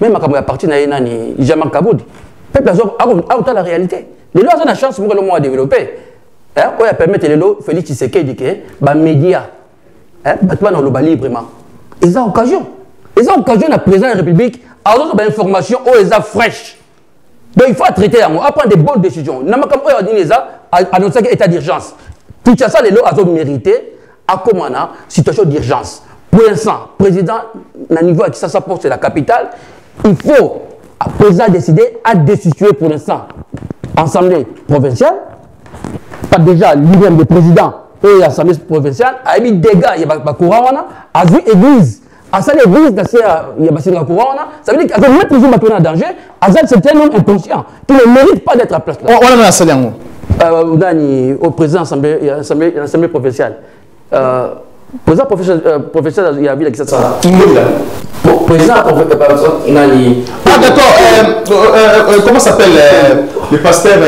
Même quand il y a parti, il y a Jamal Kaboudi. Peuple a la réalité. Les lois ont la chance pour le monde développer. On a permis les lois, Félix Tshisekedi, les médias, dans le librement. Ils ont occasion. Ils ont occasion, la présidence de la République, à avoir des informations, ils sont fraîches. Donc il faut traiter à moi, à prendre des bonnes décisions. Nous avons annoncé l'état d'urgence. Tout ça, les lois ont mérité à comment situation d'urgence. Pour l'instant, le président, à niveau qui ça porte, c'est la capitale. Il faut, le président décider à destituer pour l'instant l'Assemblée provinciale. Pas déjà lui-même le président et l'Assemblée provinciale. A mis des dégâts, il y a un courant, a vu l'église. À ça, l'église, il y a un courant. Ça veut dire qu'à mettre toujours en danger, c'est un homme inconscient qui ne mérite pas d'être à place. On a la salle au président de l'Assemblée provinciale. Président professionnel, il y a vu qui ça. Président ah d'accord, comment s'appelle le pasteur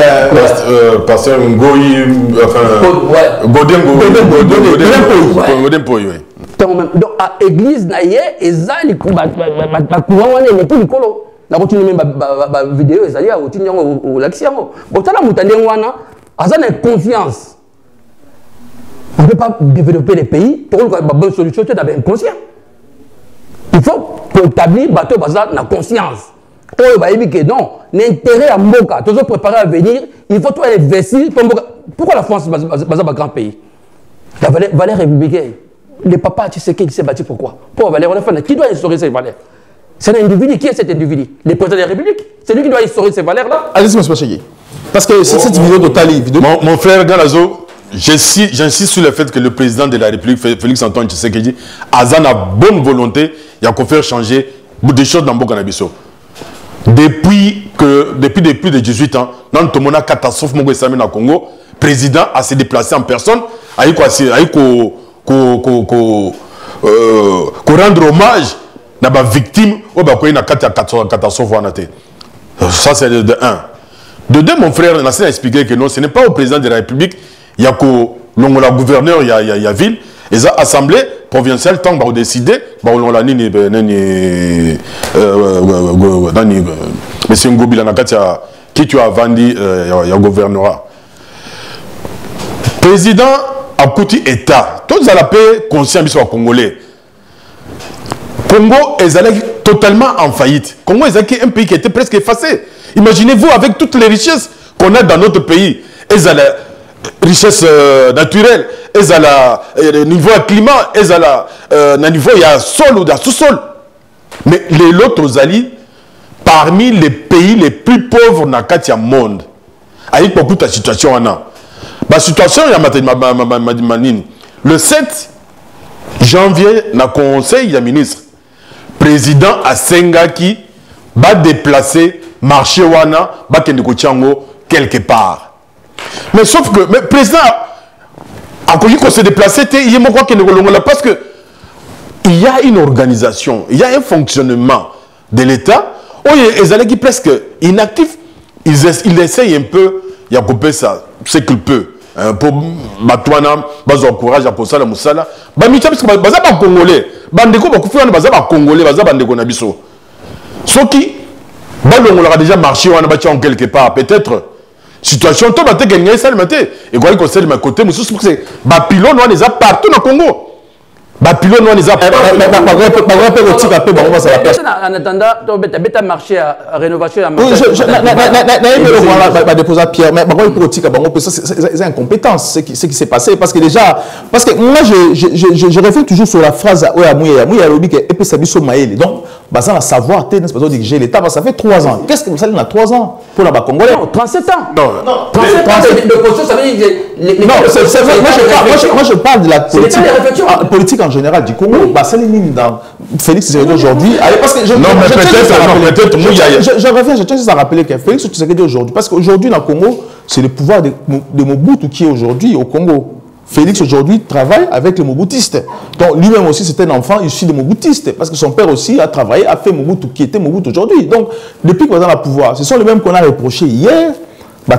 pasteur Ngoyi, enfin Godin Poy, oui. Donc à l'église et ça les courant on est tout nicolo na continue même vidéo ça y a au l'action bon ça la mutande wana azana confiance. On ne peut pas développer les pays pour une bonne solution, tu es inconscient. Il faut établir bateau bazar la conscience. Oh, bah, il dit que non, l'intérêt à Mboka, toujours préparé à venir, il faut tout investir. Pourquoi la France est un grand pays? La valeur républicaine. Les papas, tu sais qui s'est battu pourquoi? Pour la valeur, qui doit instaurer ces valeurs? C'est un individu. Qui est cet individu? Le président de la République. C'est lui qui doit instaurer ces valeurs-là. Allez-y, M. Pachegui. Parce que cette vidéo totale. Mon frère Galazo, j'insiste sur le fait que le président de la République, Félix Antoine Tshisekedi, a la bonne volonté, il a qu'à faire changer des choses dans Mboka Nabiso. Depuis plus de 18 ans, dans le monde catastrophe au Congo, le président a se déplacé en personne, a rendre hommage à la victime ou à la catastrophe. Ça, c'est de un. De deux, mon frère, il a expliqué que non, ce n'est pas au président de la République. Il y a le gouverneur, il y a ville, et l'Assemblée provinciale, tant qu'on décide, on a M. Ngobila qui tu as vendu, il y a gouvernorat. Président a coûté État. Tous à la paix, conscient des Congolais. Congo est totalement en faillite. Congo est un pays qui était presque effacé. Imaginez-vous avec toutes les richesses qu'on a dans notre pays. Richesse naturelle, le niveau climat, le niveau sol ou sous-sol. Mais les autres alliés, parmi les pays les plus pauvres dans le monde, avec beaucoup de situations. La situation, le 7 janvier, dans le conseil des ministres, le président a Sengaki va déplacer marché wana quelque part. Mais sauf que le président a connu qu'on s'est déplacé, parce que il y a une organisation, il y a un fonctionnement de l'État ils allaient presque inactifs. Ils essayent un peu, il y a coupé ça, c'est qu'il peut. Pour Matouana, ils encouragent à poser la moussala. Parce que ils sont pas congolais. Ils sont pas congolais, ils sont pas congolais. Ceux qui, on leur a déjà marché en quelque part, peut-être. Situation, tout le monde est ça le matin. Et quand il conseille de ma côté, mais c'est que pylône, on les a partout dans le Congo. Pylône, on les a partout. En attendant, tu as marché à rénovation. Je déposer Pierre, mais c'est incompétence ce qui s'est passé. Parce que déjà, moi, je reviens toujours sur la phrase donc, ça va savoir, diriger l'État, ça fait 3 ans. Qu'est-ce que vous savez, il y a 3 ans pour la Congolais? Non, 37 ans. Non, 37 ans, de position, ça veut dire que moi je parle de la politique en général du Congo. C'est les lignes dans Félix Tshisekedi aujourd'hui. Parce que je reviens, je tiens juste à rappeler que Félix Tshisekedi aujourd'hui, parce qu'aujourd'hui dans le Congo, c'est le pouvoir de Mobutu qui est aujourd'hui au Congo. Félix aujourd'hui travaille avec les Mobutistes. Donc lui-même aussi c'est un enfant issu des Mobutistes, parce que son père aussi a travaillé, a fait Mobutu, qui était Mobutu aujourd'hui. Donc depuis qu'on a le pouvoir, ce sont les mêmes qu'on a reproché hier,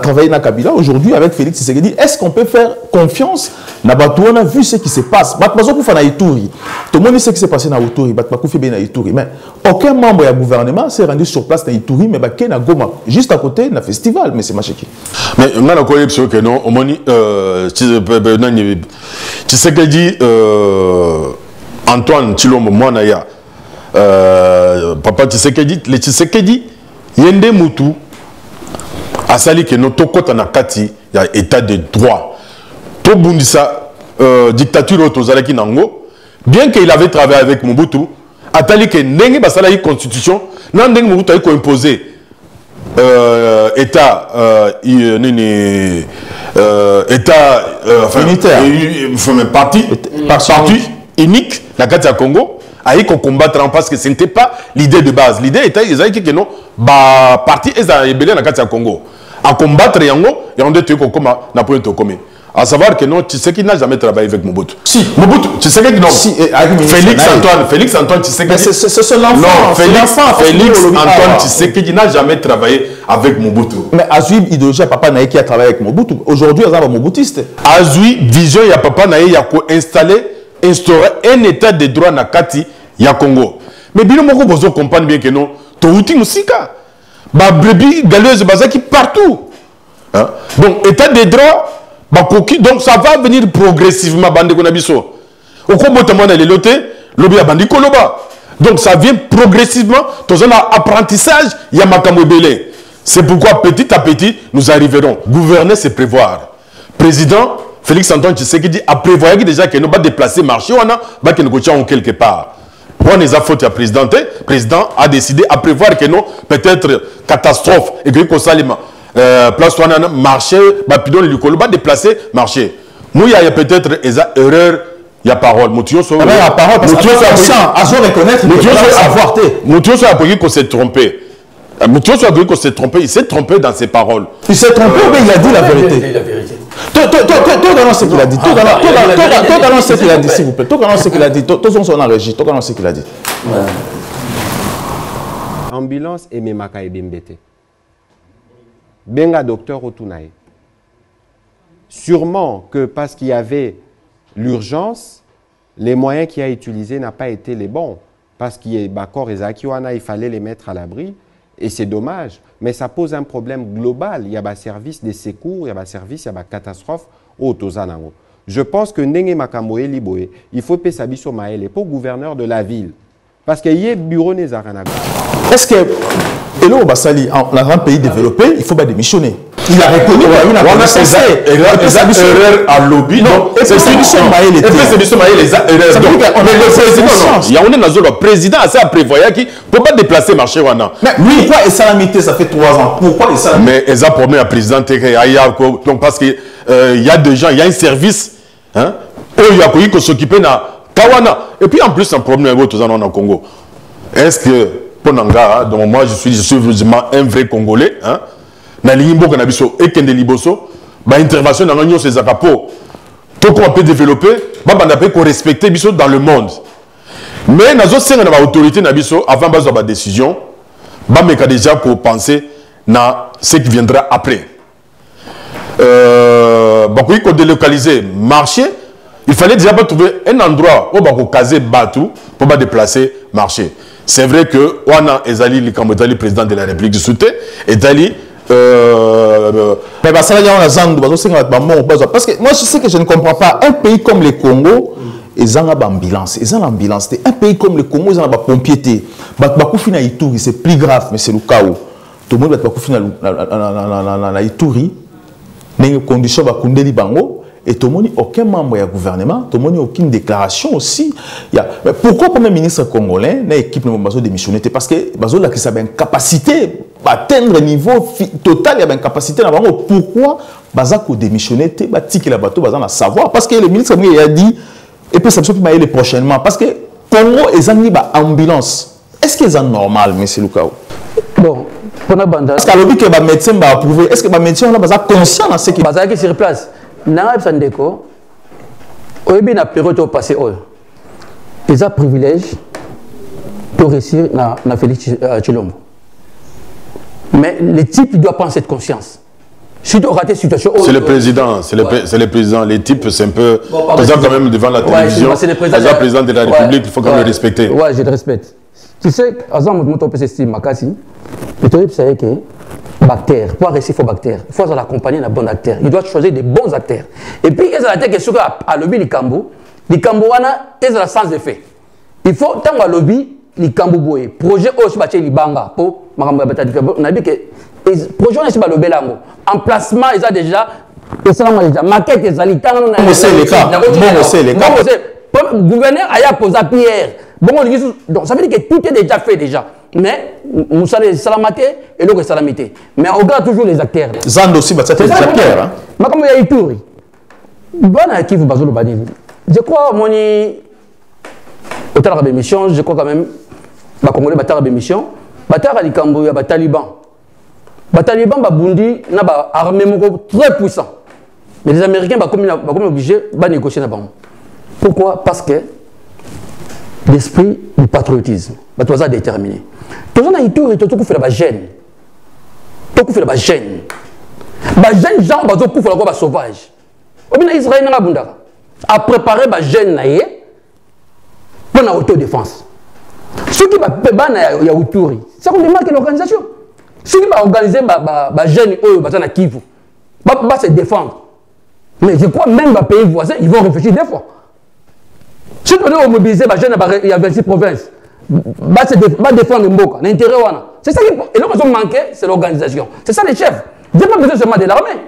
travailler dans Kabila, aujourd'hui avec Félix Tshisekedi. Est-ce qu'on peut faire confiance? On a vu ce qui se passe. Tout le monde sait ce qui s'est passé dans Ituri, mais aucun membre du gouvernement s'est rendu sur place dans Ituri, mais il Goma, juste à côté d'un festival, mais c'est Macheki. Mais on a connu que non, Tshisekedi, Antoine Tshilombo Mwanaya, papa Tshisekedi, le Tshisekedi, Yende Moutou, asali que notre côté na kati il y a état de droit to bundisa dictature autozalaki nango bien qu'il avait travaillé avec Mobutu atali que ndenge basala yi constitution na ndenge Mobutu a imposé état état unitaire parti unique na kati ya Congo aïe qu'on combattre parce que ce n'était pas l'idée de base. L'idée était que non, parti est ébélé dans le Congo. À combattre Yango, et on doit te comme n'a pas été commis. À savoir que non, tu sais qu'il n'a jamais travaillé avec Mobutu. Si, Mobutu, tu sais que non. Si, Félix Antoine, tu sais que c'est l'enfant. Non, Félix Antoine, tu sais qu'il n'a jamais travaillé avec Mobutu. Mais Azui Idéologie, papa Naï qui a travaillé avec Mobutu. Aujourd'hui, il y a un Mobutiste. Azui Vision, il y a papa Naï, il y a instauré un état de droit na kati ya Congo. Mais bien moko bozo comprendre bien que non, to outi musika. Ba brebis galeuse bazaki partout. Hein? Donc état de droit ba koki, donc ça va venir progressivement bande ko na biso. Oko botamana na lelote, lobi ya bandi koloba. Donc ça vient progressivement, tous un apprentissage ya makambo belé. C'est pourquoi petit à petit nous arriverons. Gouverner c'est prévoir. Président Félix Antoine Tshisekedi a prévoyé déjà que nous va déplacer marché, on a que nous en quelque part. Pour les affaires du président, le président a décidé à prévoir que non, peut-être catastrophe et que nous place on a marché, bapidon le colo va déplacer marché. Nous il y a peut-être erreur, il y a parole. Nous sur la parole parce que reconnaître nous a appris qu'on s'est trompé. Moutioso a dit qu'on s'est trompé, il s'est trompé dans ses paroles. Il s'est trompé, mais il a dit la vérité. Tout dans ce qu'il a dit. Tout dans ce qu'il a dit, s'il vous plaît. Tout dans ce qu'il a dit. Tout dans la régie. Tout dans ce qu'il a dit. Ambulance et Memaka et Bimbete. Benga docteur Otunae. Sûrement que parce qu'il y avait l'urgence, les moyens qu'il a utilisés n'ont pas été les bons. Parce qu'il y a Bakor et Zakiwana, il fallait les mettre à l'abri. Et c'est dommage, mais ça pose un problème global. Il y a un service de secours, il y a un service, il y a une catastrophe au Tozanango. Je pense que Ndenge Makamoe Liboé, il faut payer sa biso maël pour gouverneur de la ville. Parce qu'il y a un bureau Nezaranago. Est-ce que, et là, Basali, dans un pays développé, il faut pas démissionner. Il a reconnu, il a erreur à lobby. Non, c'est ce mission maël. Il y a un président assez à prévoir qui ne peut pas déplacer marché. Mais pourquoi est salamité, ça fait 3 ans? Pourquoi est salamité? Mais ils ont promis à président donc parce qu'il y a des gens, il y a un service, hein, où il y a qui s'occuper de Kawana. Et puis en plus, un problème avec tous en Congo. Est-ce que, pour Nanga, donc moi je suis vraiment un vrai Congolais, hein, na limbo kanabiso et kende liboso, ba intervention dans l'union ces akapo, tout qu'on peut développer, ba banda peut qu'on respecte biso dans le monde. Mais nazo senga na ba autorité na biso avant bazo ba décision, mais déjà pour penser à ce qui viendra après. Il faut délocaliser marché. Il fallait déjà trouver un endroit où on peut caser Batou pour déplacer marché. C'est vrai que Wana Ezali, le président de la République du Souté, Ezali. Mais parce que moi je sais que je ne comprends pas. Un pays comme le Congo, ils ont l'ambulance. Ils ont l'ambulance. Un pays comme le Congo, ils ont la pompier. C'est plus grave, mais c'est le chaos. Tout le monde va être Ituri. Les conditions va couler bango. Et tout le monde, aucun membre du gouvernement, tout le monde, aucune déclaration aussi. Mais pourquoi le Premier ministre congolais n'a équipe de démissionner? Parce que Bazo a une capacité d'atteindre le niveau total, il y a une capacité. Pourquoi Bazo a démissionné? Il a savoir. Parce que le ministre a dit, et puis ça ne peut pas aller prochainement. Parce que Congo est en ambulance. Est-ce que c'est normal, M. Lukao? Bon, parce que le médecin va approuver. Est-ce que le médecin est conscient de ce qui se passe? Sur place. Dans Sandeko, au début de la période où passé, ils ont privilège pour réussir dans Félix Tshilombo. Mais le type doit prendre cette conscience. Surtout au raté situation. C'est le président, c'est le président. Les types, c'est un peu. Présent quand même devant la télévision. C'est le président de la République, il faut quand même le respecter. Oui, je le respecte. Tu sais, avant de monter au PCST, Makassi, le type savait que. Bactères, pour réussir, il faut bactères. Il faut l'accompagner d'un bon acteur. Il doit choisir des bons acteurs. Et puis, il y a des questions à lobby les Cambo. Les Cambo, ils ont sans effet. Il faut, tant que lobby, les Cambo boy. Projet aussi, les Banga. Pour, on a dit que, projet aussi, le Belango. Emplacement, ils ont déjà, maquette, ils ont les cas. Bon, c'est les cas. Le gouverneur a posé pierre. Bon, donc, ça veut dire que tout est déjà fait déjà. Mais, nous sommes salamité et l'autre salamité. Mais on regarde toujours les acteurs. Zand aussi, c'est des acteurs. Mais comme il y a Ituri, je crois, mon autant de mission, je crois quand même, les Congolais battent des missions, battent les Cambo, les talibans. Les talibans, Bundi, ont une armée très puissante. Mais les Américains sont obligés de négocier. Pourquoi? Parce que l'esprit du patriotisme est déterminé. Tout le monde a été fait la gêne. Tout le monde a fait la gêne. Les gens ont fait la sauvage. Israël a préparé la gêne pour l'autodéfense. Ceux qui ont autour, c'est qu'on démarque l'organisation. Ceux qui ont organisé la gêne, ils vont se défendre. Mais je crois même les pays voisins, ils vont réfléchir deux fois. Si on a mobilisé la gêne, il y a 26 provinces. Va défendre Mboka, l'intérêt. C'est ça qui. Et là, ils ont manqué, c'est l'organisation. C'est ça les chefs. Ils n'ont pas besoin seulement de l'armée.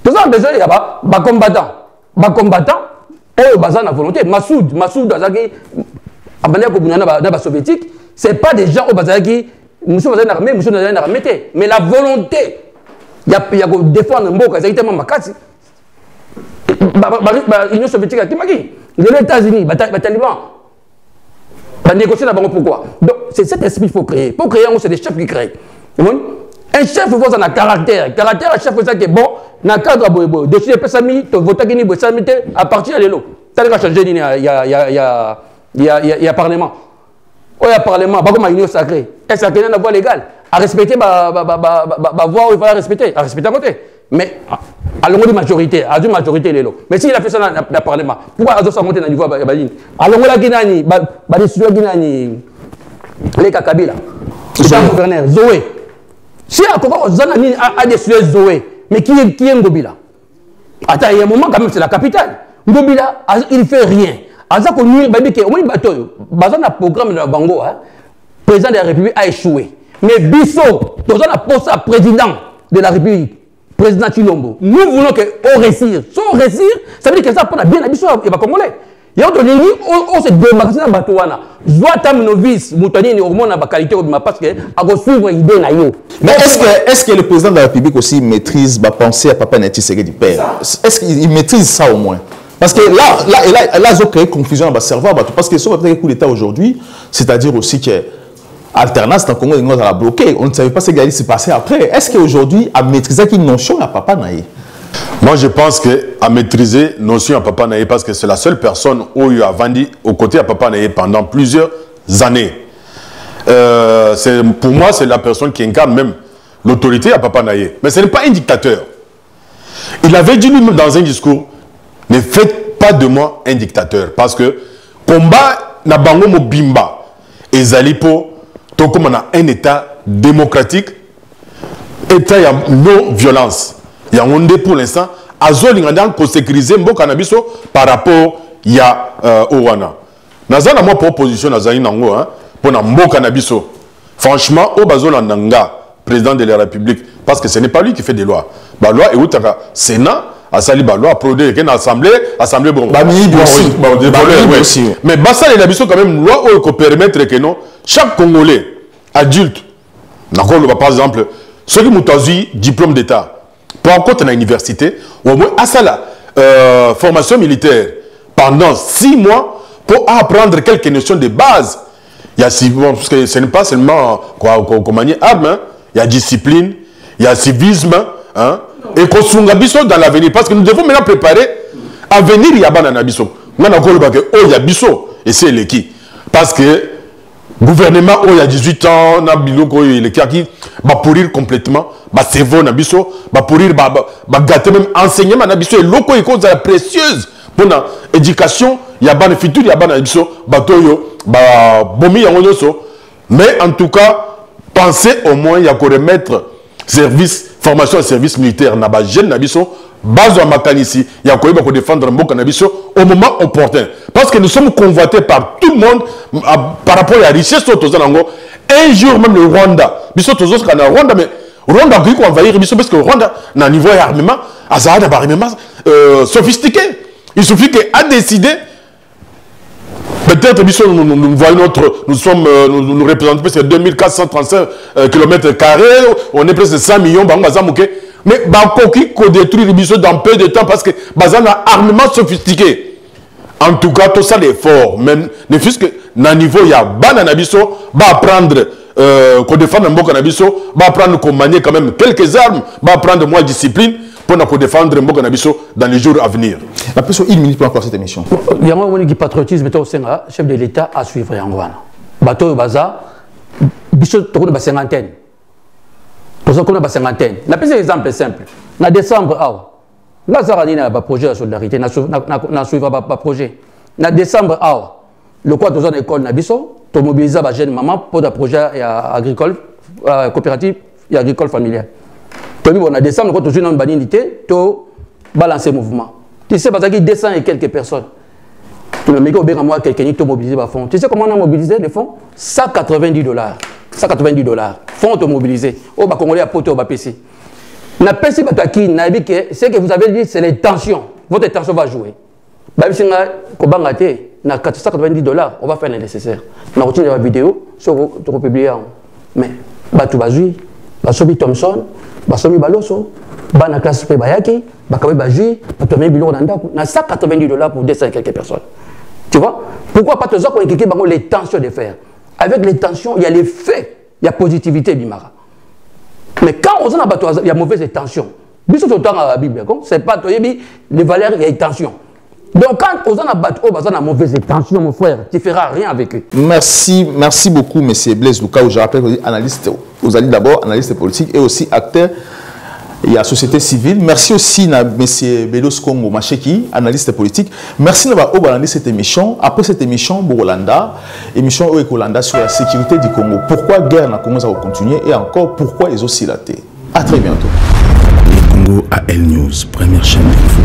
Ils ont besoin, il y a des combattants. Des combattants, ils ont la volonté. Massoud, dans la soviétique, ce n'est pas des gens qui sont dans l'armée, mais la volonté. Il y a défendre Mboka, c'est exactement ma casse. L'Union soviétique a dit, les États-Unis, les talibans. Négocier d'abord pourquoi. Donc, c'est cet esprit qu'il faut créer. Pour créer, c'est des chefs qui créent. Un chef, il faut un caractère. Caractère, un chef, c'est bon, dans le cadre de décider de Sami, de voter à partir de l'eau. Ça va changer, il y a Parlement. Il y a Parlement, pas comme une union sacrée. Est-ce qu'il y a une voie légale? À respecter, voie où il faut la respecter. À respecter à côté. Mais, à la majorité, à la majorité, les lots. Mais s'il a fait ça dans le Parlement, pourquoi il doit monter dans le niveau de la Baline? Alors, on a dit, les Kakabila, le gouverneur, Zoé. Si a décidé Zoé, mais qui est Ngobila? Attends, il y a un moment quand même, c'est la capitale. Ngobila, il ne fait rien. Azak on nuit, on bateau. Bazan a programme de Bango, le président de la République a échoué. Mais Bissot, dans un poste à président de la République, président Tshilombo, nous voulons qu'on réussisse. Si on réussit, ça veut dire que ça prend bien la Bissot et va Congolais. Il y a d'autres lignes, on se démarque dans le bateau. Soit tam novice, moutani, on a la qualité parce que à suivre l'idée. Mais est-ce que le président de la République aussi maîtrise la pensée à Papa Neti Sekedi Père? Est-ce qu'il maîtrise ça au moins? Parce que là, ils ont créé confusion dans le cerveau. Parce que sur le coup d'État aujourd'hui, c'est-à-dire aussi que l'alternance dans le Congo, on a bloqué. On ne savait pas ce qui allait se passer après. Est-ce qu'aujourd'hui, à maîtriser une notion à Papa Naïe? Moi, je pense qu'à maîtriser notion à Papa Naïe, parce que c'est la seule personne où il a vendu aux côtés à Papa Naïe pendant plusieurs années. pour moi, c'est la personne qui incarne même l'autorité à Papa Naye. Mais ce n'est pas un dictateur. Il avait dit lui-même dans un discours, ne faites pas de moi un dictateur. Parce que combat na bango mobimba et zalipo, tout comme on a un état démocratique, état y a non-violence. Il y a un pour l'instant, Azol l'ingandan pour sécuriser Mboka Nabiso par rapport il y a Owana. Nazana moi proposition Nazani Nango pour Mboka Nabiso. Franchement, au Bazol Nanga, président de la République, parce que ce n'est pas lui qui fait des lois. La loi est où Sénat, à Sali Balo, à produire une assemblée bon. aussi. Mais Bassa et Nabiso quand même loi où permettre que non, chaque Congolais adulte, par exemple, ceux qui ont diplôme d'État, pour encore à l'université, au moins à ça la formation militaire pendant 6 mois pour apprendre quelques notions de base. Il y a parce que ce n'est pas seulement manier armes, il y a discipline, il y a civisme, hein, et qu'on soit dans l'avenir. Parce que nous devons maintenant préparer à venir, il y a un biso. On a encore il y a biso, et c'est l'équipe. Parce que le gouvernement, il y a 18 ans, il y a qui va pourrir complètement, c'est bon, va pourrir, va gâter même enseignement, et l'eau est cause précieuse pour l'éducation, il y a un futur, il y a un biso, mais en tout cas, pensez au moins, il y a qu'à remettre service, formation et service militaire, na ba jeune nabiso, base à Makanisi, il y a qu'à défendre Mboka Nabiso au moment opportun. Parce que nous sommes convoités par tout le monde par rapport à la richesse de Tozanango. Un jour, même le Rwanda, biso Tozos kana Rwanda, mais Rwanda qui va envahir biso parce que le Rwanda, na niveau d'armement, a un armement sophistiqué. Il suffit qu'à décider. Peut-être nous voyons nous représentons presque 2435 km², on est presque 100 millions, mais Bakoki qu'on détruit les bisous dans peu de temps parce que Bazan a un armement sophistiqué. En tout cas, tout ça l'effort, même ne fût-ce que dans niveau il y a Bananabiso, va apprendre qu'on défend un bon cannabiso, va apprendre qu'on manie quand même quelques armes, va apprendre moins de discipline pour nous défendre un bon cannabiso dans les jours à venir. La plus une minute pour encore cette émission. Il y a un qui patriotisme, chef de l'État à suivre en Rwanda. Bateau Baza, biso toko na cinquantaine. Tozo comme na cinquantaine. La plus exemple simple. En décembre na zarani na projet de solidarité na suivre ba projet. En décembre le quoi tozo na école na biso, to mobiliser ba jeune maman pour des projets agricole coopérative et agricole familial. Tomi bon en décembre quand tozo na banité to balancer mouvement. Tu sais parce qu'il descend et quelques personnes. Tout le monde au bien moi quelqu'un qui mobiliser ba fonds. Tu sais comment on a mobilisé les fonds? $190. $190. Fonds to mobiliser. Au ba Congolais à pote au ba PC. Na PC bataki na bi que ce que vous avez dit c'est les tensions. Votre tension va jouer. Ba bisinga ko bangate na $490, on va faire le nécessaire. Na retire la vidéo sur to publier. Mais batu bazui, basobi Thompson, basobi Baloso, bana classe pe bayaki, bakabe baji, batomé biloko na ndako na $190 pour 200 quelques personnes. Tu vois? Pourquoi pas toujours qu'on équipe les tensions de faire? Avec les tensions, il y a les faits, il y a positivité Bimara. Mais quand on a bateau, il y a mauvaise tension. Bisous tout le temps à la Bible, c'est pas les valeurs, il y a tension. Donc quand on a bateau, on a mauvaise tension, mon frère, tu ne feras rien avec eux. Merci beaucoup, M. Blaise Luka. Je rappelle que vous êtes analyste, vous allez d'abord analyste politique et aussi acteur. Il y a la société civile. Merci aussi à M. Belos Kongo Macheki, analyste politique. Merci d'avoir organisé cette émission. Après cette émission, Borolanda, émission Oekolanda sur la sécurité du Congo. Pourquoi la guerre n'a pas continué et encore pourquoi ils ont oscillé. À très bientôt. Le Congo AL News, première chaîne d'info.